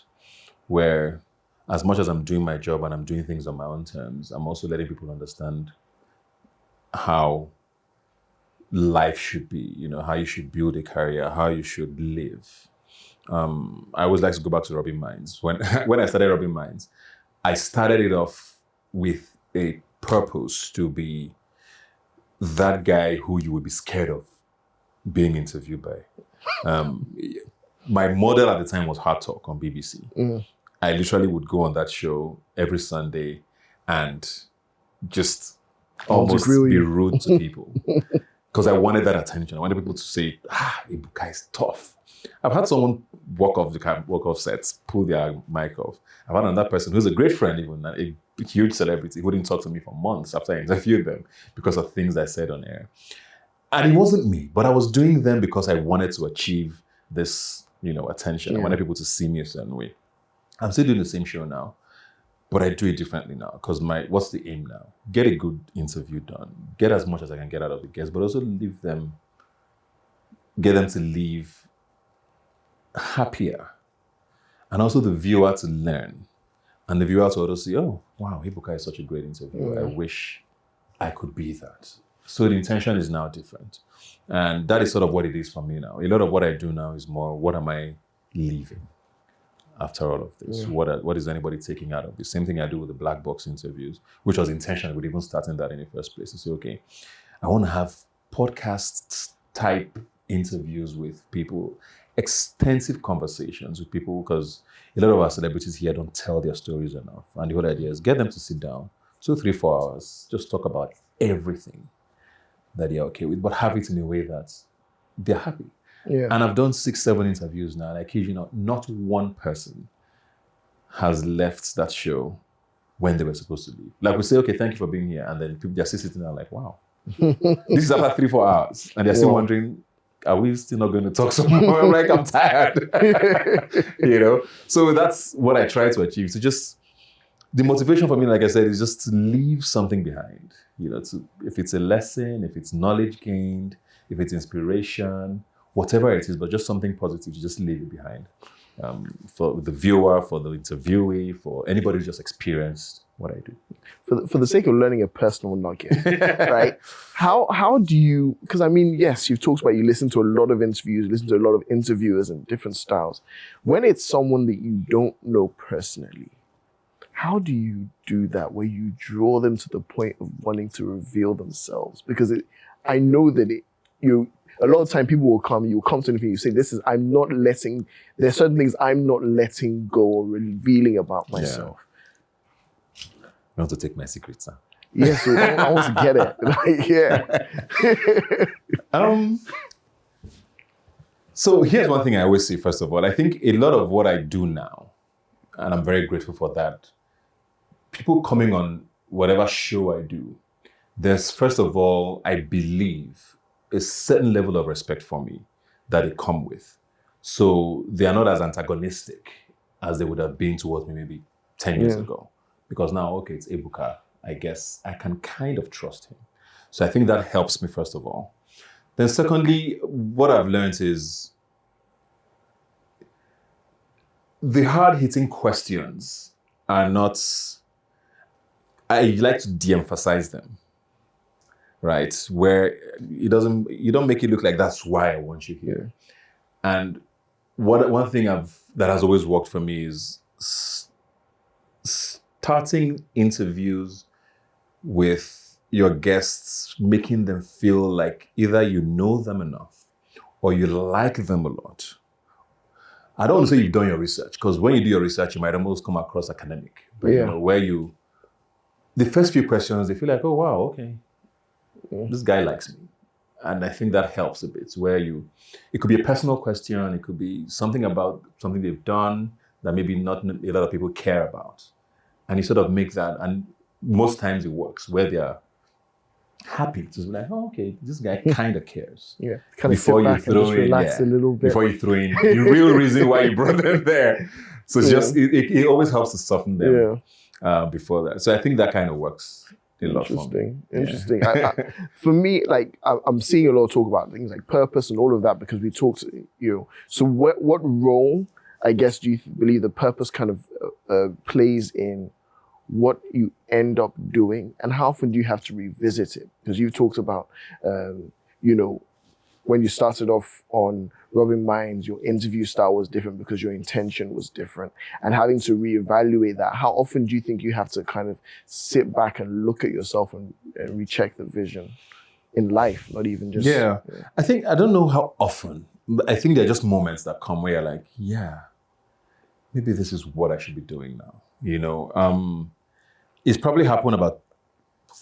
where as much as I'm doing my job and I'm doing things on my own terms, I'm also letting people understand how life should be, how you should build a career, how you should live. I always like to go back to rubbing minds. When I started rubbing minds, I started it off with a purpose to be that guy who you would be scared of being interviewed by. My model at the time was Hard Talk on BBC. I literally would go on that show every Sunday and just almost be rude to people. because I wanted that attention. I wanted people to say, Ebuka is tough. I've had someone walk off sets, pull their mic off. I've had another person who's a great friend, even a huge celebrity, who didn't talk to me for months after I interviewed them because of things I said on air. And it wasn't me, but I was doing them because I wanted to achieve this, attention. I wanted people to see me a certain way. I'm still doing the same show now, but I do it differently now because what's the aim now? Get a good interview done, get as much as I can get out of the guests, but also get them to leave happier, and also the viewer to learn, and the viewer to also see, oh wow, Ebuka is such a great interviewer. I wish I could be that. So the intention is now different, and that is sort of what it is for me now. A lot of what I do now is more, what am I leaving after all of this? What is anybody taking out of this? Same thing I do with the black box interviews, which was intentional with even starting that in the first place, to say, okay, I want to have podcast type interviews with people, extensive conversations with people, because a lot of our celebrities here don't tell their stories enough. And the whole idea is get them to sit down 2, 3, 4 hours, just talk about everything that they're okay with, but have it in a way that they're happy. Yeah. And I've done 6, 7 interviews now, and I kid you not one person has left that show when they were supposed to leave. Like, we say, okay, thank you for being here. And then people, they're still sitting there like, wow. This is after 3, 4 hours. And they're still wondering, are we still not going to talk some more? I'm like, I'm tired. So that's what I try to achieve. So just, the motivation for me, like I said, is just to leave something behind. If it's a lesson, if it's knowledge gained, if it's inspiration, whatever it is, but just something positive, to just leave it behind. For the viewer, for the interviewee, for anybody who's just experienced what I do. For the sake of learning a personal nugget, right? How do you, because I mean, yes, you've talked about, you listen to a lot of interviews, listen to a lot of interviewers and different styles. When it's someone that you don't know personally, how do you do that, where you draw them to the point of wanting to reveal themselves? Because I know that a lot of time people will come to me and you say, there's certain things I'm not letting go or revealing about myself. You want to take my secrets, huh? Yes, so I want to get it. So here's one thing I always say, first of all. I think a lot of what I do now, and I'm very grateful for that, people coming on whatever show I do, there's, first of all, I believe, a certain level of respect for me that they come with. So they are not as antagonistic as they would have been towards me maybe 10 years ago. Because now, okay, it's Ebuka, I guess I can kind of trust him. So I think that helps me, first of all. Then secondly, what I've learned is the hard-hitting questions are not, I like to de-emphasize them. Right, where you don't make it look like that's why I want you here. And one thing that has always worked for me is starting interviews with your guests, making them feel like either you know them enough or you like them a lot. I don't want to say you've done your research, because when you do your research, you might almost come across academic. But the first few questions, they feel like, oh wow, okay. This guy likes me. And I think that helps a bit, where it could be a personal question, it could be something about something they've done that maybe not a lot of people care about. And you sort of make that, and most times it works, where they're happy to be like, oh, okay, this guy kind of cares. Yeah, kind of sit back and just relax a little bit. Before you throw in the real reason why you brought them there. So it's just, it always helps to soften them before that. So I think that kind of works. Interesting. For me, like, I'm seeing a lot of talk about things like purpose and all of that, because we talked, so what role, I guess, do you believe the purpose kind of plays in what you end up doing, and how often do you have to revisit it? Because you've talked about, when you started off on Rubbing Minds, your interview style was different because your intention was different, and having to reevaluate that. How often do you think you have to kind of sit back and look at yourself and recheck the vision in life, not even just... Yeah. I don't know how often, but I think there are just moments that come where you're like, yeah, maybe this is what I should be doing now. It's probably happened about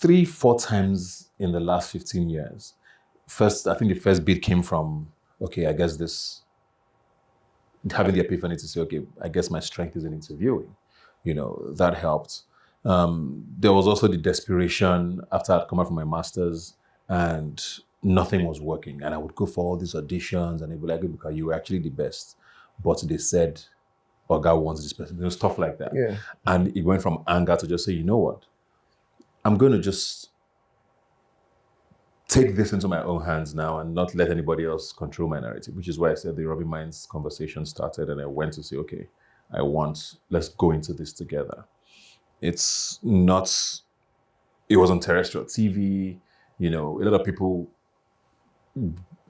3-4 times in the last 15 years. first, I think the first bit came from, okay, I guess this, having the epiphany to say, okay, I guess my strength is in interviewing. That helped. There was also the desperation after I'd come out from my master's and nothing was working. And I would go for all these auditions and they'd be like, Ebuka, you were actually the best. But they said, Oga wants this person, stuff like that. Yeah. And it went from anger to just say, you know what? I'm going to just take this into my own hands now and not let anybody else control my narrative, which is why I said the Robbie Minds conversation started and I went to say, okay, let's go into this together. It was on terrestrial TV, a lot of people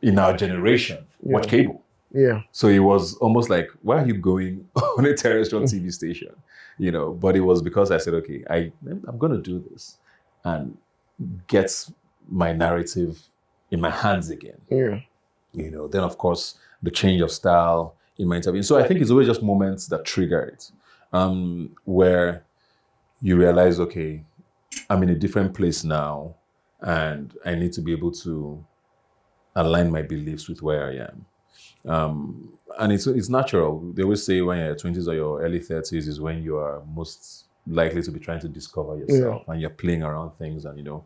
in our generation watch cable. Yeah. So it was almost like, why are you going on a terrestrial TV station? But it was because I said, okay, I'm going to do this and get my narrative in my hands again. Yeah. Then of course, the change of style in my interview. So I think it's always just moments that trigger it, where you realize, okay, I'm in a different place now and I need to be able to align my beliefs with where I am. And it's natural. They always say when you're in your 20s or your early 30s is when you are most likely to be trying to discover yourself and you're playing around things and,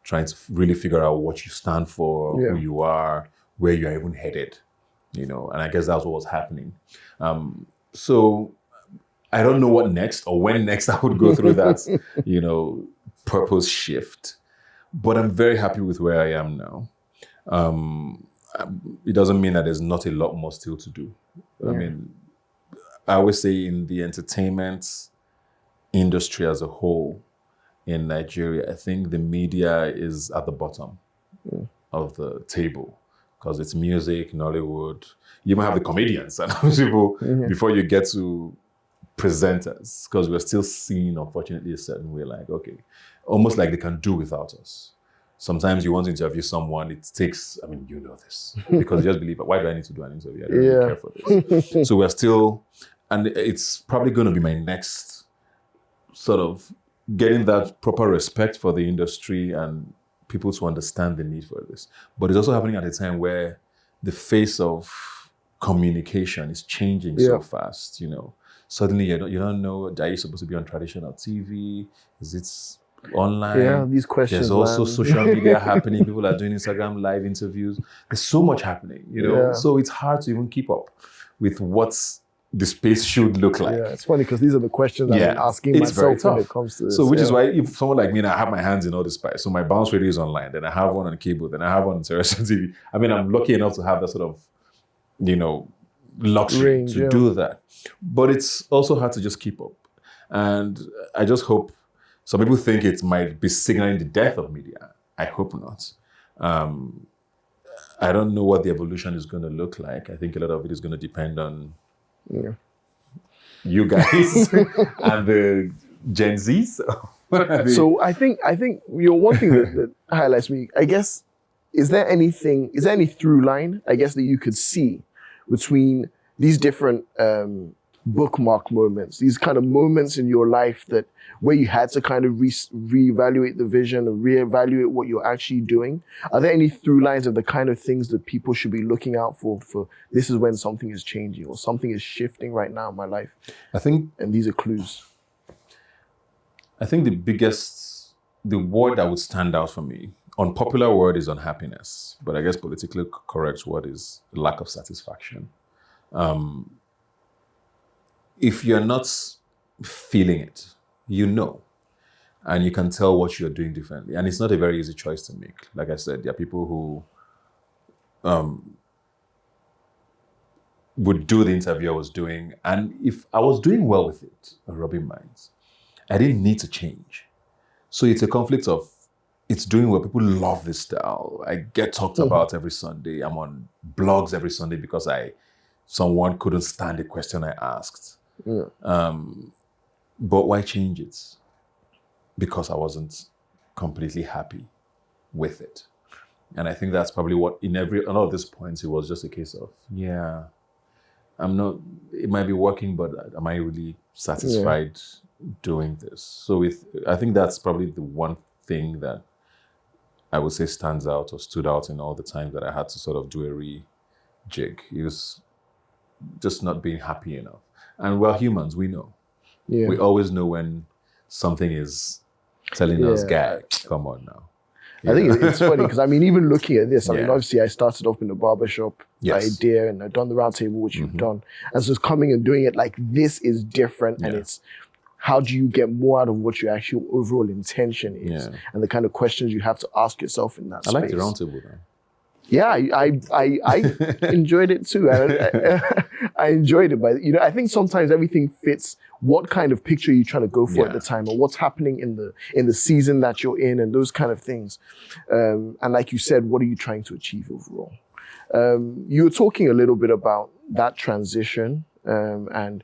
trying to really figure out what you stand for, who you are, where you're even headed, and I guess that's what was happening. So I don't know what next or when next I would go through that, purpose shift, but I'm very happy with where I am now. It doesn't mean that there's not a lot more still to do. I mean, I always say in the entertainment industry as a whole in Nigeria, I think the media is at the bottom of the table because it's music, Nollywood. You even have the comedians and people before you get to presenters because we're still seen, unfortunately, a certain way, like, okay, almost like they can do without us. Sometimes you want to interview someone, it takes, you know this, because you just believe, why do I need to do an interview? I don't really care for this. So we're still, and it's probably going to be my next sort of getting that proper respect for the industry and people to understand the need for this. But it's also happening at a time where the face of communication is changing so fast, Suddenly you don't know, are you supposed to be on traditional TV? Is it online? Yeah, these questions. There's also social media happening. People are doing Instagram live interviews. There's so much happening, So it's hard to even keep up with what's the space should look like. Yeah, it's funny because these are the questions I'm asking myself when it comes to this. So which is why if someone like me, I have my hands in all this spice. So my bounce radio is online, then I have one on cable, then I have one on terrestrial TV. I'm lucky enough to have that sort of, luxury to do that. But it's also hard to just keep up. And I just hope, some people think it might be signaling the death of media. I hope not. I don't know what the evolution is going to look like. I think a lot of it is going to depend on you guys and the Gen Zs. So I think one thing that highlights me, I guess, is there any through line, I guess, that you could see between these different bookmark moments, these kind of moments in your life where you had to kind of reevaluate the vision and reevaluate what you're actually doing? Are there any through lines of the kind of things that people should be looking out for this is when something is changing or something is shifting right now in my life? And these are clues. I think the word that would stand out for me, unpopular word is unhappiness, but I guess politically correct word is lack of satisfaction. If you're not feeling it, and you can tell what you're doing differently. And it's not a very easy choice to make. Like I said, there are people who would do the interview I was doing. And if I was doing well with it, Robbie Minds, I didn't need to change. So it's a conflict of, it's doing well. People love this style. I get talked about every Sunday. I'm on blogs every Sunday because someone couldn't stand the question I asked. But why change it? Because I wasn't completely happy with it. And I think that's probably what, a lot of these points, it was just a case of, it might be working, but am I really satisfied doing this? So I think that's probably the one thing that I would say stands out or stood out in all the times that I had to sort of do a rejig. It was just not being happy enough. And we're humans, we know. Yeah. We always know when something is telling us, guy, come on now. I think it's funny because I mean, even looking at this, I mean, Yeah. obviously I started off in the barbershop idea and I've done the round table, which you've done. And so it's coming and doing it like this is different and it's how do you get more out of what your actual overall intention is and the kind of questions you have to ask yourself in that space. I like the round table though. Yeah, I enjoyed it too. I enjoyed it, but you know, I think sometimes everything fits what kind of picture you're trying to go for at the time, or what's happening in the season that you're in, and those kind of things. And like you said, what are you trying to achieve overall? You were talking a little bit about that transition, and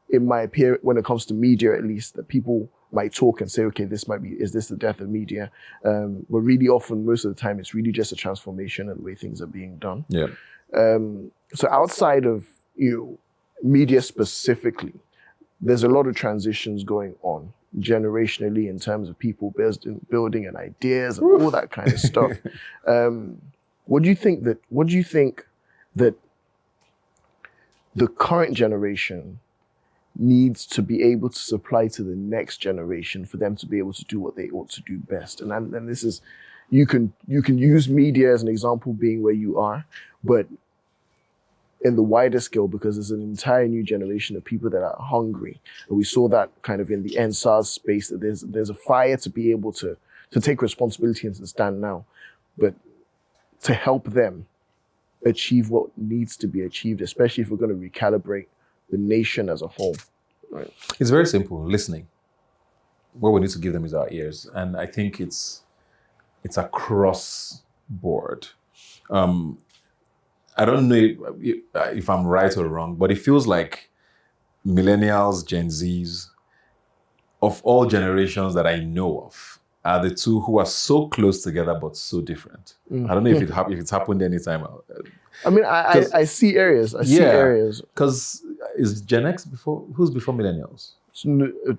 it might appear when it comes to media, at least, that people might talk and say, okay, is this the death of media? But really often, most of the time, it's really just a transformation in the way things are being done. Yeah. So outside of media specifically, there's a lot of transitions going on generationally in terms of people building and ideas and all that kind of stuff. What do you think that the current generation needs to be able to supply to the next generation for them to be able to do what they ought to do best? And this is, you can use media as an example being where you are, but in the wider scale, because there's an entire new generation of people that are hungry. And we saw that kind of in the NSAS space, that there's a fire to be able to take responsibility and to stand now, but to help them achieve what needs to be achieved, especially if we're going to recalibrate the nation as a whole. Right. It's very simple, listening. What we need to give them is our ears. And I think it's across board. I don't know if I'm right or wrong, but it feels like millennials, Gen Zs, of all generations that I know of, are the two who are so close together but so different. I don't know if it's happened anytime. I mean, I see areas. I see areas. Because is Gen X before? Who's before millennials?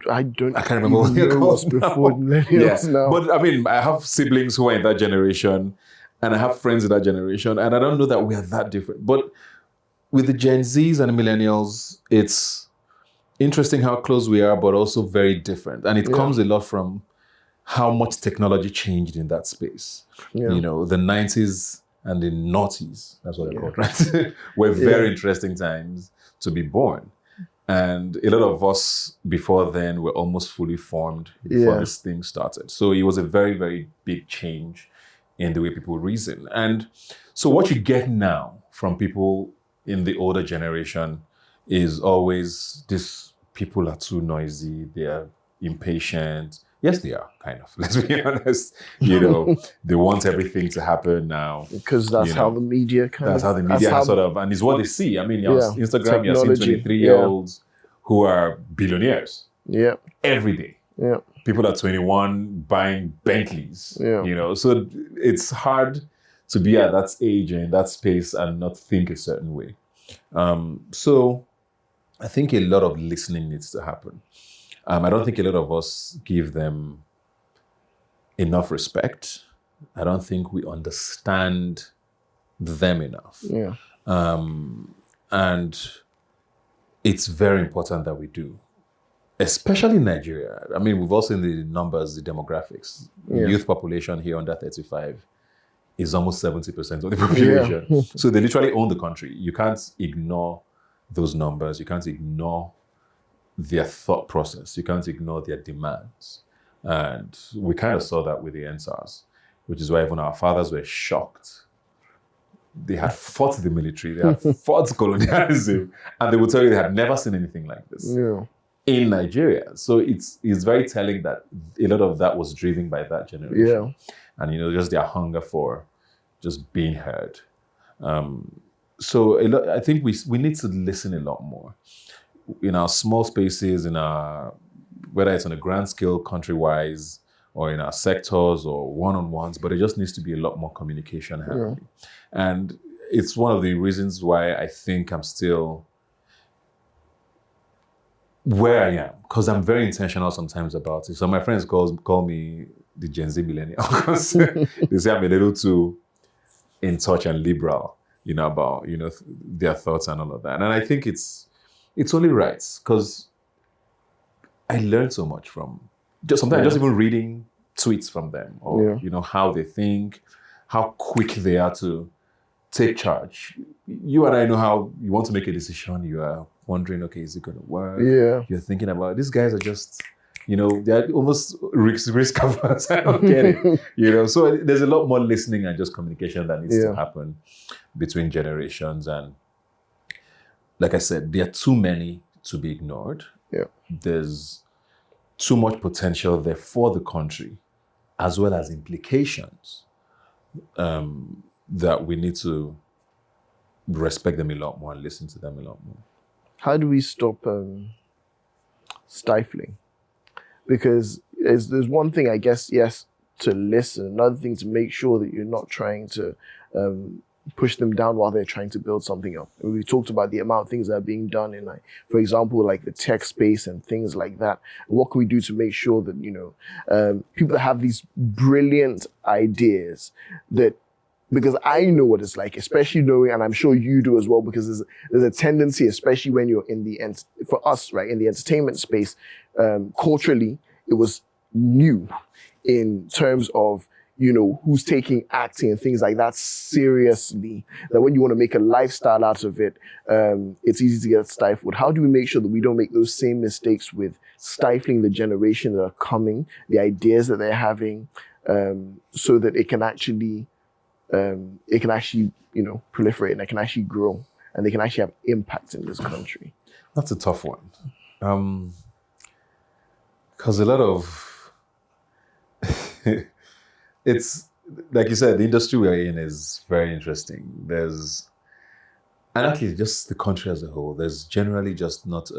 I can't remember what they're called before millennials now. But I mean, I have siblings who are in that generation, and I have friends in that generation, and I don't know that we are that different. But with the Gen Zs and the millennials, it's interesting how close we are, but also very different. And it comes a lot from how much technology changed in that space. Yeah. You know, the 90s and the noughties, that's what they're called, right? were very interesting times to be born. And a lot of us before then were almost fully formed before this thing started. So it was a very, very big change in the way people reason. And so what you get now from people in the older generation is always this: people are too noisy, they are impatient. Yes, they are, kind of. Let's be honest. You know, they want everything to happen now. Because that's how the media That's how the media has sort of, and it's what they see. I mean, on Instagram, you're seeing 23-year-olds who are billionaires. Yeah. Every day. Yeah. People are 21 buying Bentleys. Yeah. You know, so it's hard to be at that age and in that space and not think a certain way. So I think a lot of listening needs to happen. I don't think a lot of us give them enough respect. I don't think we understand them enough. Yeah. And it's very important that we do, especially in Nigeria. I mean, we've all seen the numbers, the demographics. Yeah. Youth population here under 35 is almost 70% of the population. Yeah. So they literally own the country. You can't ignore those numbers. You can't ignore their thought process. You can't ignore their demands. And we kind of saw that with the NSAS, which is why even our fathers were shocked. They had fought the military, they had fought colonialism, and they would tell you they had never seen anything like this in Nigeria. So it's very telling that a lot of that was driven by that generation. Yeah. And, you know, just their hunger for just being heard. So I think we need to listen a lot more. In our small spaces, whether it's on a grand scale, country-wise, or in our sectors or one-on-ones, but it just needs to be a lot more communication happening. Yeah. And it's one of the reasons why I think I'm still where I am, because I'm very intentional sometimes about it. So my friends call me the Gen Z millennial. They say I'm a little too in touch and liberal, about, their thoughts and all of that. And I think it's only right, because I learned so much from sometimes just even reading tweets from them, or, how they think, how quick they are to take charge. You and I know how you want to make a decision. You are wondering, okay, is it going to work? Yeah. You're thinking about, these guys are just, they're almost risk averse. I don't get it. So there's a lot more listening and just communication that needs to happen between generations. And like I said, there are too many to be ignored. Yeah. There's too much potential there for the country, as well as implications that we need to respect them a lot more and listen to them a lot more. How do we stop stifling? Because there's one thing, I guess, yes, to listen. Another thing, to make sure that you're not trying to push them down while they're trying to build something up. And we talked about the amount of things that are being done in, like, for example, like the tech space and things like that. What can we do to make sure that, people that have these brilliant ideas, that, because I know what it's like, especially knowing, and I'm sure you do as well, because there's a tendency, especially when you're in for us, right, in the entertainment space, culturally, it was new in terms of, who's taking acting and things like that seriously, that when you want to make a lifestyle out of it, it's easy to get stifled. How do we make sure that we don't make those same mistakes with stifling the generation that are coming, the ideas that they're having, so that it can actually proliferate, and it can actually grow, and they can actually have impact in this country? That's a tough one. Because a lot of, it's, like you said, the industry we're in is very interesting. And actually just the country as a whole, there's generally just not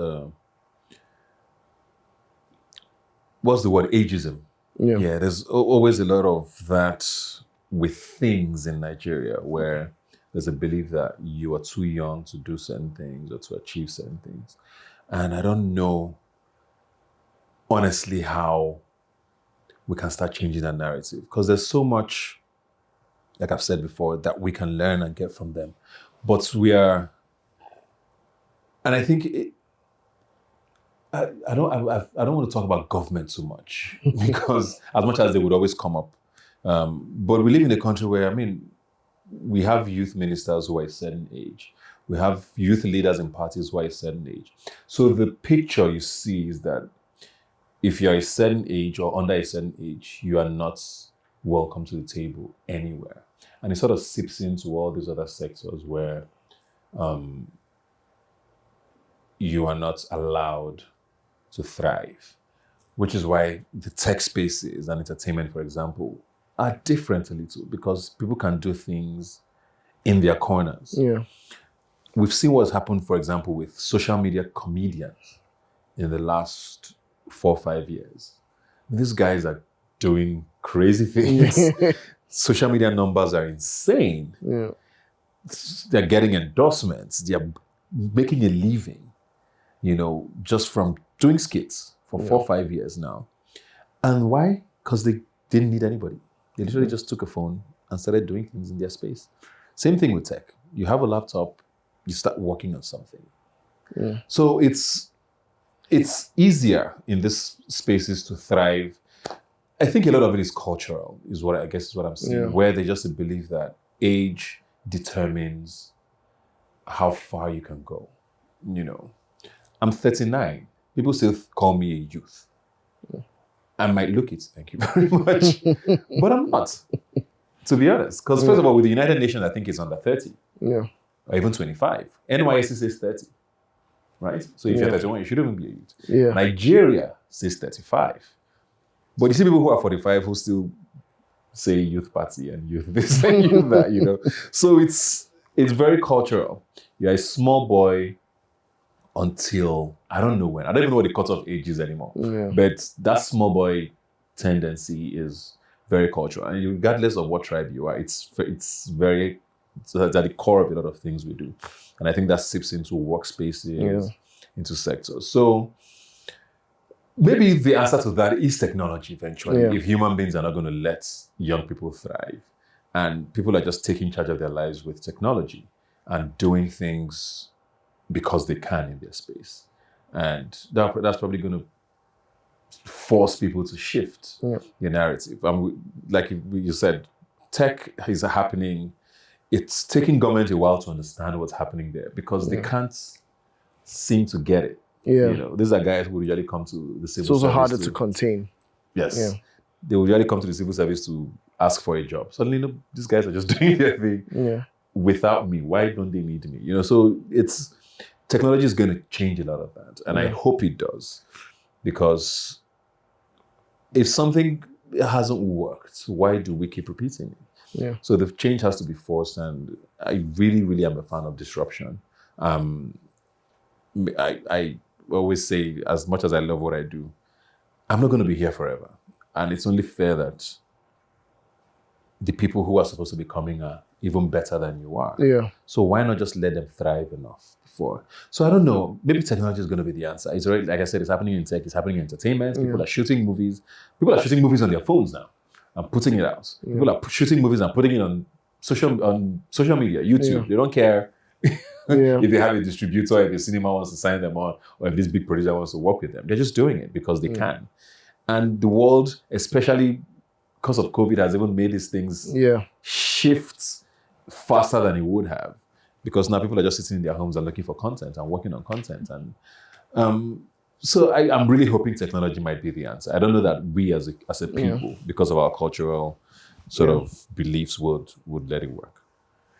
what's the word? Ageism. Yeah, there's always a lot of that with things in Nigeria, where there's a belief that you are too young to do certain things or to achieve certain things. And I don't know, honestly, how we can start changing that narrative, because there's so much, like I've said before, that we can learn and get from them. But and I think I don't want to talk about government too much, because as much as they would always come up, but we live in a country where, we have youth ministers who are a certain age. We have youth leaders in parties who are a certain age. So the picture you see is that if you're a certain age or under a certain age, you are not welcome to the table anywhere. And it sort of seeps into all these other sectors where you are not allowed to thrive, which is why the tech spaces and entertainment, for example, are different a little, because people can do things in their corners. Yeah. We've seen what's happened, for example, with social media comedians in the last 4 or 5 years. These guys are doing crazy things. Social media numbers are insane. Yeah. They're getting endorsements. They're making a living, just from doing skits for 4 or 5 years now. And why? Because they didn't need anybody. They literally just took a phone and started doing things in their space. Same thing with tech. You have a laptop, you start working on something. Yeah. So it's easier in these spaces to thrive. I think a lot of it is cultural, is what I'm seeing, where they just believe that age determines how far you can go. I'm 39. People still call me a youth. I might look it, thank you very much, but I'm not, to be honest. Because first of all, with the United Nations, I think it's under 30, or even 25. NYSC says 30, right? So if you're 31, you shouldn't even be a youth. Yeah. Nigeria says 35. But you see people who are 45 who still say youth party and youth this and youth that, So it's very cultural. You're a small boy until, I don't know when. I don't even know what the cutoff age is anymore. Yeah. But that small boy tendency is very cultural. And regardless of what tribe you are, it's at the core of a lot of things we do. And I think that seeps into workspaces, into sectors. So maybe the answer to that is technology eventually. Yeah. If human beings are not going to let young people thrive, and people are just taking charge of their lives with technology and doing things because they can in their space, and that's probably going to force people to shift the narrative. Like you said, tech is happening. It's taking government a while to understand what's happening there because they can't seem to get it. Yeah. You know, these are guys who usually come to the civil It's also service harder to contain. Yes. Yeah. They will usually come to the civil service to ask for a job. Suddenly, no, these guys are just doing their thing without me. Why don't they need me? You know, so technology is going to change a lot of that. And I hope it does. Because if something hasn't worked, why do we keep repeating it? Yeah. So the change has to be forced, and I really, really am a fan of disruption. I always say, as much as I love what I do, I'm not going to be here forever. And it's only fair that the people who are supposed to be coming are even better than you are. Yeah. So why not just let them thrive enough before? So I don't know. Maybe technology is going to be the answer. It's already, like I said, it's happening in tech. It's happening in entertainment. People are shooting movies. People are shooting movies on their phones now and putting it out. People are shooting movies and putting it on social media, YouTube. They don't care if they have a distributor, if a cinema wants to sign them on, or if this big producer wants to work with them. They're just doing it because they can. And the world, especially because of COVID, has even made these things shift faster than it would have. Because now people are just sitting in their homes and looking for content and working on content. And so I'm really hoping technology might be the answer. I don't know that we as a people, because of our cultural sort of beliefs, would let it work.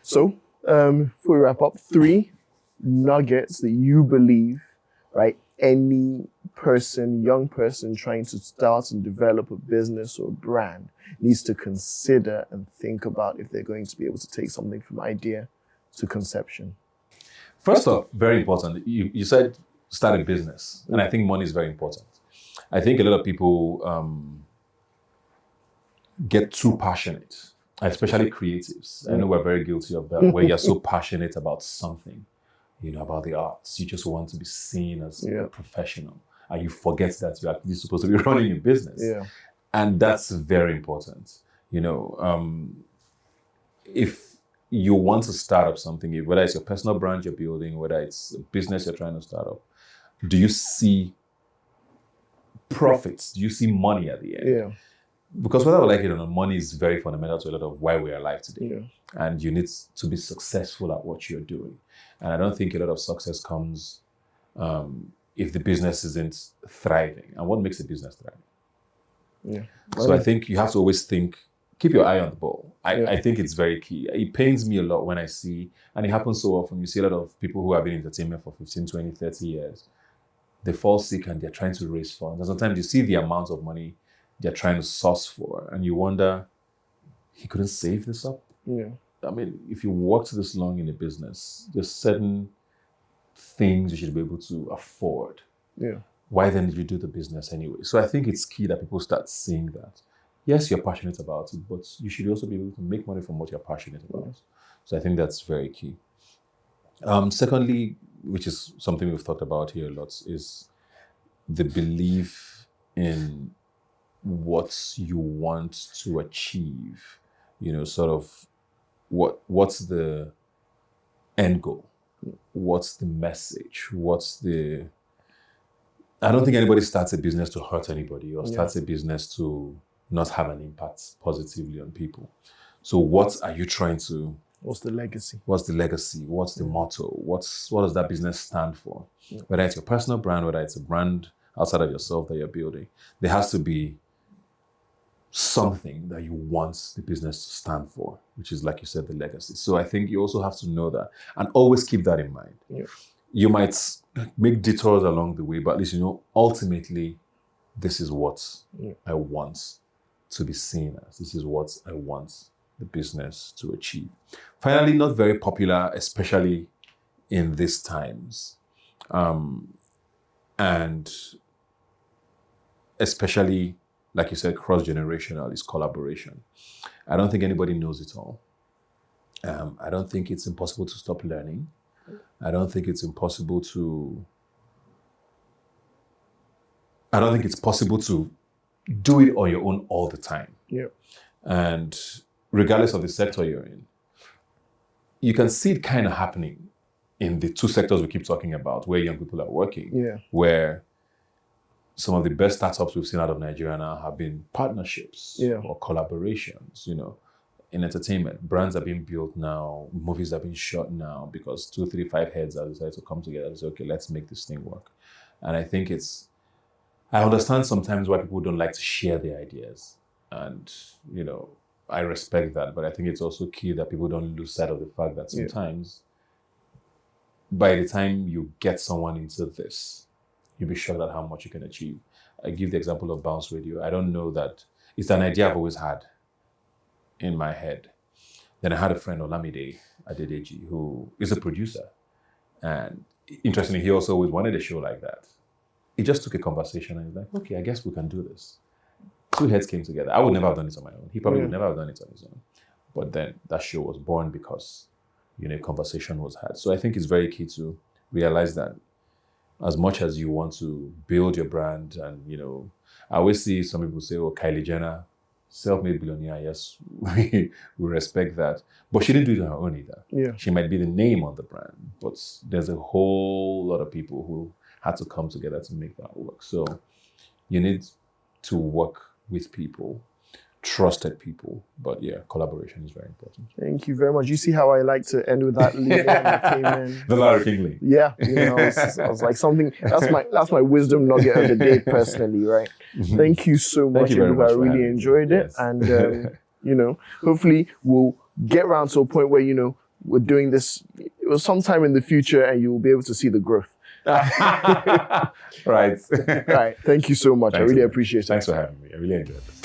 So, before we wrap up, 3 nuggets that you believe, right, any young person trying to start and develop a business or brand needs to consider and think about if they're going to be able to take something from idea to conception. First off, very important. You said start a business, and I think money is very important. I think a lot of people get too passionate, especially creatives. I know we're very guilty of that, where you're so passionate about something, about the arts. You just want to be seen as a professional, and you forget that you're actually supposed to be running a business. Yeah. And that's very important. If you want to start up something, whether it's your personal brand you're building, whether it's a business you're trying to start up, do you see profits? Do you see money at the end? Yeah. Because whether we like it or not, money is very fundamental to a lot of why we're alive today. Yeah. And you need to be successful at what you're doing. And I don't think a lot of success comes if the business isn't thriving. And what makes a business thriving? Yeah. So I think you have to always keep your eye on the ball. I think it's very key. It pains me a lot when I see, and it happens so often, you see a lot of people who have been in entertainment for 15, 20, 30 years. They fall sick and they're trying to raise funds. And sometimes you see the amount of money they're trying to source for, and you wonder, he couldn't save this up? Yeah. I mean, if you worked this long in a business, there's certain things you should be able to afford. Yeah. Why then did you do the business anyway? So I think it's key that people start seeing that. Yes, you're passionate about it, but you should also be able to make money from what you're passionate about. So I think that's very key. Secondly, which is something we've talked about here a lot, is the belief in what you want to achieve. Sort of what's the end goal? What's the message? I don't think anybody starts a business to hurt anybody or starts a business to not have an impact positively on people. So what are you trying to... What's the legacy? What's the legacy? What's the motto? What does that business stand for? Whether it's your personal brand, whether it's a brand outside of yourself that you're building, there has to be something that you want the business to stand for, which is, like you said, the legacy. So I think you also have to know that and always keep that in mind. Yeah. You might make detours along the way, but at least ultimately, this is what I want to be seen as. This is what I want the business to achieve. Finally, not very popular, especially in these times. And especially, like you said, cross-generational is collaboration. I don't think anybody knows it all. I don't think it's impossible to stop learning. I don't think it's impossible to I don't think it's possible to do it on your own all the time. Yeah. And regardless of the sector you're in, you can see it kind of happening in the two sectors we keep talking about, where young people are working, Yeah. where some of the best startups we've seen out of Nigeria now have been partnerships or collaborations, in entertainment. Brands are being built now, movies are being shot now because 2, 3, 5 heads have decided to come together and say, okay, let's make this thing work. And I think I understand sometimes why people don't like to share their ideas. And, I respect that, but I think it's also key that people don't lose sight of the fact that sometimes by the time you get someone into this, you'll be shocked at how much you can achieve. I give the example of Bounce Radio. I don't know that it's an idea I've always had in my head. Then I had a friend, Olamide Adedeji, who is a producer. And interestingly, he also always wanted a show like that. He just took a conversation and he's like, okay, I guess we can do this. 2 heads came together. I would never have done it on my own. He probably would never have done it on his own. But then that show was born because, a conversation was had. So I think it's very key to realize that as much as you want to build your brand and, I always see some people say, oh, Kylie Jenner, self-made billionaire, yes, we respect that. But she didn't do it on her own either. Yeah. She might be the name on the brand, but there's a whole lot of people who had to come together to make that work. So you need to work with people, trusted people. But yeah, collaboration is very important. Thank you very much. You see how I like to end with that lead that came in? The Larry King lead. Yeah, I was like something, that's my wisdom nugget of the day personally, right? Mm-hmm. Thank you so much, Ebuka. I really enjoyed it. Yes. And, hopefully we'll get around to a point where, we're doing this, it was sometime in the future and you'll be able to see the growth. Right. Right. Thank you so much. Thanks, I really appreciate it. Thanks for having me. I really enjoyed this.